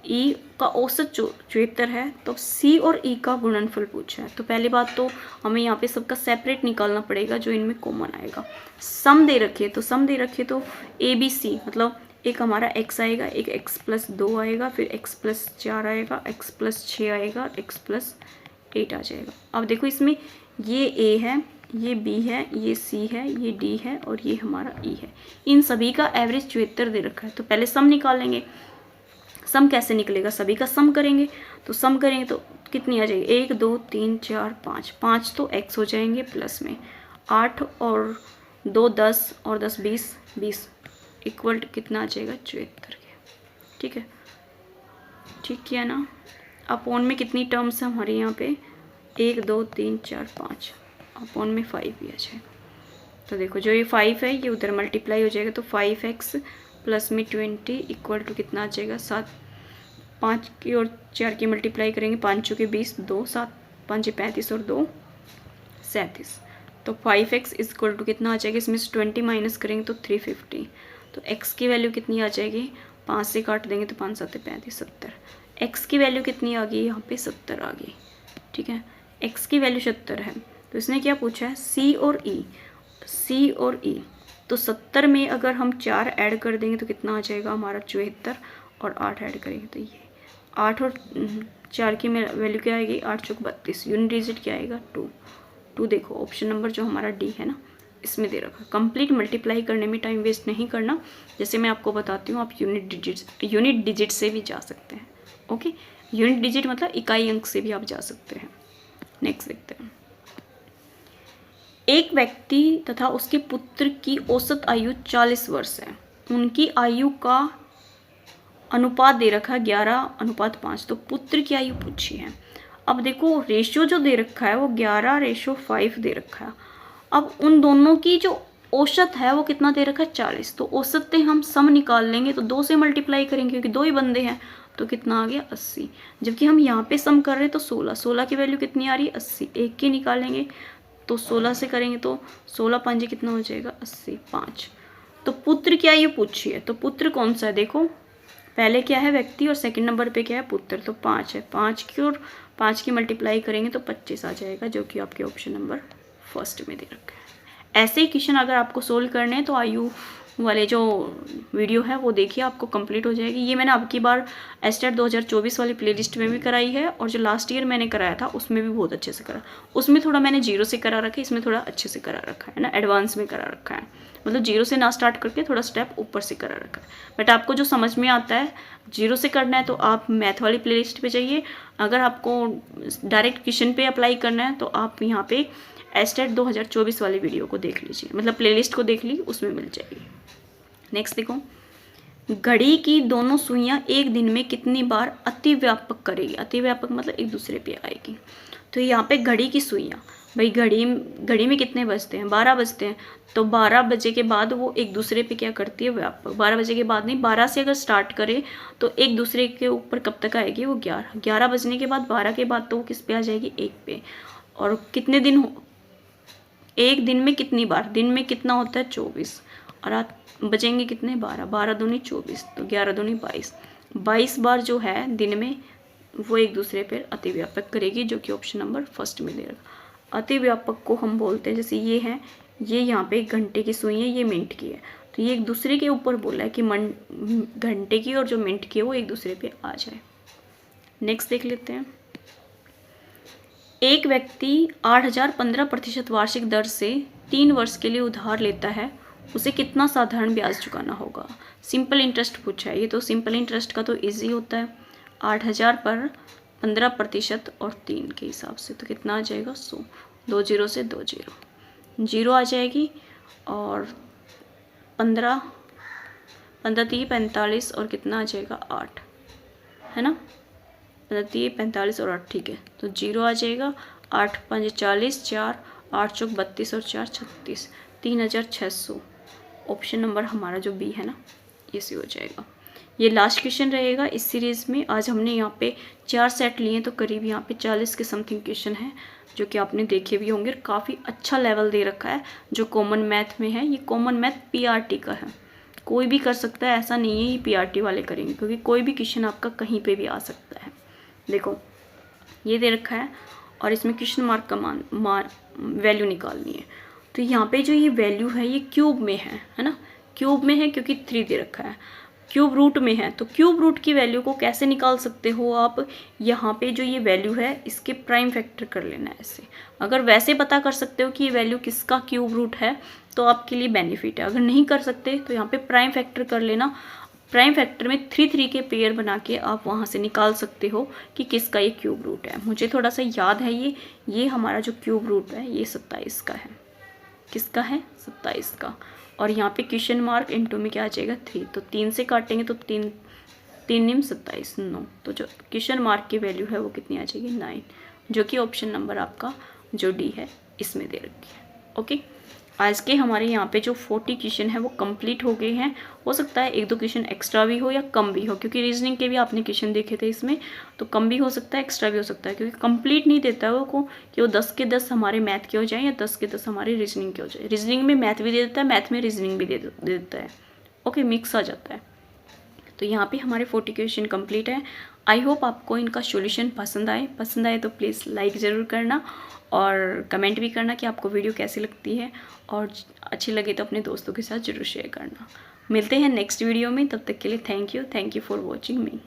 E का औसत 74 है, तो सी और ई का गुणनफल पूछा है। तो पहली बात तो हमें यहाँ पे सबका सेपरेट निकालना पड़ेगा जो इनमें कॉमन आएगा। सम दे रखी है तो सम दे रखी है तो ए बी सी मतलब एक हमारा x आएगा, एक x+2 आएगा, फिर x+4 आएगा, x+6 आएगा, x+8 आ जाएगा। अब देखो इसमें ये a है, ये b है, ये c है, ये d है और ये हमारा e है। इन सभी का एवरेज 74 दे रखा है। तो पहले सम निकालेंगे। सम कैसे निकलेगा, सभी का सम करेंगे। तो सम करेंगे तो कितनी आ जाएगी, 1 2 3 4 5, 5 तो x हो जाएंगे प्लस में 8 और 2 10 और 10 20, 20 इक्वल कितना आ जाएगा 74 के। ठीक है, ठीक किया ना। अपॉन में कितनी टर्म्स है हमारे यहाँ पे, 1 2 3 4 5, अपॉन में 5 भी आ जाएगा। तो देखो जो ये 5 है ये उधर मल्टीप्लाई हो जाएगा, तो 5x प्लस में 20 इक्वल टू कितना आ जाएगा 7, 5 की और 4 की मल्टीप्लाई करेंगे, 5 चौके 20, 2 7 5 35 और 2 37, तो 5x इक्वल टू कितना आ जाएगा, इसमें से 20 माइनस करेंगे तो 350, तो x की वैल्यू कितनी आ जाएगी, 5 से काट देंगे तो 5 7 35 70, x की वैल्यू कितनी आ गई यहाँ पे 70 आ गई। ठीक है, x की वैल्यू 70 है। तो इसने क्या पूछा है, c और e, तो 70 में अगर हम 4 ऐड कर देंगे तो कितना आ जाएगा हमारा 74, और 8 ऐड करेंगे तो ये 8 और 4 की वैल्यू क्या आएगी, 8 चौक 32, यूनिट डिजिट क्या आएगा 2। देखो ऑप्शन नंबर जो हमारा डी है ना इसमें दे रखा। कंप्लीट मल्टीप्लाई करने में टाइम वेस्ट नहीं करना, जैसे मैं आपको बताती हूँ, आप यूनिट डिजिट से भी जा सकते हैं। ओके, यूनिट डिजिट मतलब इकाई अंक से भी आप जा सकते हैं। नेक्स्ट देखते हैं। एक व्यक्ति तथा उसके पुत्र की औसत आयु 40 वर्ष है। उनकी आयु का अनुपात दे रखा है 11:5, तो पुत्र की आयु पूछी है। अब देखो रेशियो जो दे रखा है वो 11:5 दे रखा है। अब उन दोनों की जो औसत है वो कितना दे रखा है 40, तो औसत से हम सम निकाल लेंगे तो 2 से मल्टीप्लाई करेंगे क्योंकि 2 ही बंदे हैं, तो कितना आ गया 80। जबकि हम यहाँ पे सम कर रहे हैं तो 16 की वैल्यू कितनी आ रही है 80, एक की निकालेंगे तो 16 से करेंगे तो 16 5 कितना हो जाएगा 80, 5। तो पुत्र की आयु पूछी है, तो पुत्र कौन सा है, देखो पहले क्या है व्यक्ति और सेकंड नंबर पे क्या है पुत्र, तो 5 है। 5 की और 5 की मल्टीप्लाई करेंगे तो 25 आ जाएगा, जो कि आपके ऑप्शन नंबर फर्स्ट में दे रखा है। ऐसे ही क्वेश्चन अगर आपको सोल्व करने हैं तो आयु वाले जो वीडियो है वो देखिए, आपको कंप्लीट हो जाएगी। ये मैंने अब की बार एस्टेट 2024 वाली प्लेलिस्ट में भी कराई है, और जो लास्ट ईयर मैंने कराया था उसमें भी बहुत अच्छे से करा। उसमें थोड़ा मैंने 0 से करा रखा है, इसमें थोड़ा अच्छे से करा रखा है ना, एडवांस में करा रखा है, मतलब 0 से ना स्टार्ट करके थोड़ा स्टेप ऊपर से करा रखा है। बट आपको जो समझ में आता है 0 से करना है तो आप मैथ वाली प्लेलिस्ट पे जाइए। अगर आपको डायरेक्ट क्वेश्चन पे अप्लाई करना है तो आप यहाँ पे एस्टेट 2024 वाली वीडियो को देख लीजिए, मतलब प्लेलिस्ट को देख ली, उसमें मिल जाएगी। नेक्स्ट देखो, घड़ी की दोनों सुइयां एक दिन में कितनी बार अतिव्यापक करेगी। अतिव्यापक मतलब एक दूसरे पे आएगी। तो यहाँ पे घड़ी की सुइयां, भाई घड़ी में कितने बजते हैं 12 बजते हैं, तो 12 बजे के बाद वो एक दूसरे पे क्या करती है व्यापक। 12 बजे के बाद नहीं, 12 से अगर स्टार्ट करे तो एक दूसरे के ऊपर कब तक आएगी वो 11। 11 बजने के बाद 12 के बाद तो वो किस पे आ जाएगी 1 पे। और कितने दिन एक दिन में कितनी बार, दिन में कितना होता है 24, और रात बचेंगे कितने 12, 12 दूनी 24, तो 11 दूनी 22, 22 बार जो है दिन में वो एक दूसरे पर अतिव्यापक करेगी, जो कि ऑप्शन नंबर फर्स्ट में दे रहा। अतिव्यापक को हम बोलते हैं, जैसे ये है, ये यहाँ पे घंटे की सुई है, ये मिनट की है, तो ये एक दूसरे के ऊपर बोला है कि घंटे की और जो मिनट की है वो एक दूसरे पे आ जाए। नेक्स्ट देख लेते हैं। एक व्यक्ति 8,000 15% वार्षिक दर से 3 वर्ष के लिए उधार लेता है, उसे कितना साधारण ब्याज चुकाना होगा। सिंपल इंटरेस्ट पूछा है, ये तो सिंपल इंटरेस्ट का तो इजी होता है। 8,000 पर 15% और 3 के हिसाब से तो कितना आ जाएगा 100, 2 0 से 2 0 आ जाएगी, और 15 3 45 और कितना आ जाएगा 8, है ना, 15 45 और 8, ठीक है, तो 0 आ जाएगा। 8 5 40, 4 8 चौक 32 और 4 36, 3600। ऑप्शन नंबर हमारा जो बी है ना ये सी हो जाएगा। ये लास्ट क्वेश्चन रहेगा इस सीरीज़ में। आज हमने यहाँ पे 4 सेट लिए तो करीब यहाँ पे 40 के समथिंग क्वेश्चन हैं जो कि आपने देखे भी होंगे। काफ़ी अच्छा लेवल दे रखा है जो कॉमन मैथ में है। ये कॉमन मैथ पीआरटी का है, कोई भी कर सकता है, ऐसा नहीं है ये पीआरटी वाले करेंगे, क्योंकि कोई भी क्वेश्चन आपका कहीं पे भी आ सकता है। देखो ये दे रखा है और इसमें क्वेश्चन मार्क का वैल्यू निकालनी है। तो यहाँ पे जो ये वैल्यू है ये क्यूब में है ना, क्यूब में है क्योंकि 3 दे रखा है। क्यूब रूट में है तो क्यूब रूट की वैल्यू को कैसे निकाल सकते हो आप, यहाँ पे जो ये वैल्यू है इसके प्राइम फैक्टर कर लेना है ऐसे। अगर वैसे पता कर सकते हो कि ये वैल्यू किसका क्यूब रूट है तो आपके लिए बेनिफिट है। अगर नहीं कर सकते तो यहाँ पे प्राइम फैक्टर कर लेना। प्राइम फैक्टर में 3 के पेयर बना के आप वहाँ से निकाल सकते हो कि किसका ये क्यूब रूट है। मुझे थोड़ा सा याद है ये हमारा जो क्यूब रूट है ये 27 का है। किसका है? 27 का। और यहाँ पे क्वेश्चन मार्क इनटू में क्या आ जाएगा 3, तो 3 से काटेंगे तो 3 निम 27 9, तो जो क्वेश्चन मार्क की वैल्यू है वो कितनी आ जाएगी 9, जो कि ऑप्शन नंबर आपका जो डी है इसमें दे रखी है। ओके, आज के हमारे यहाँ पे जो 40 क्वेश्चन है वो कंप्लीट हो गए हैं। हो सकता है 1-2 क्वेश्चन एक्स्ट्रा भी हो या कम भी हो, क्योंकि रीजनिंग के भी आपने क्वेश्चन देखे थे इसमें, तो कम भी हो सकता है एक्स्ट्रा भी हो सकता है, क्योंकि कंप्लीट नहीं देता है वो को कि वो 10 के 10 हमारे मैथ के हो जाए या 10 के 10 हमारे रीजनिंग के हो जाए। रीजनिंग में मैथ भी दे देता है, मैथ में रीजनिंग भी दे देता है। ओके, मिक्स आ जाता है। तो यहाँ पे हमारे 40 क्वेश्चन कंप्लीट है। आई होप आपको इनका सॉल्यूशन पसंद आए तो प्लीज़ लाइक ज़रूर करना और कमेंट भी करना कि आपको वीडियो कैसी लगती है, और अच्छी लगे तो अपने दोस्तों के साथ ज़रूर शेयर करना। मिलते हैं नेक्स्ट वीडियो में, तब तक के लिए thank you for watching me.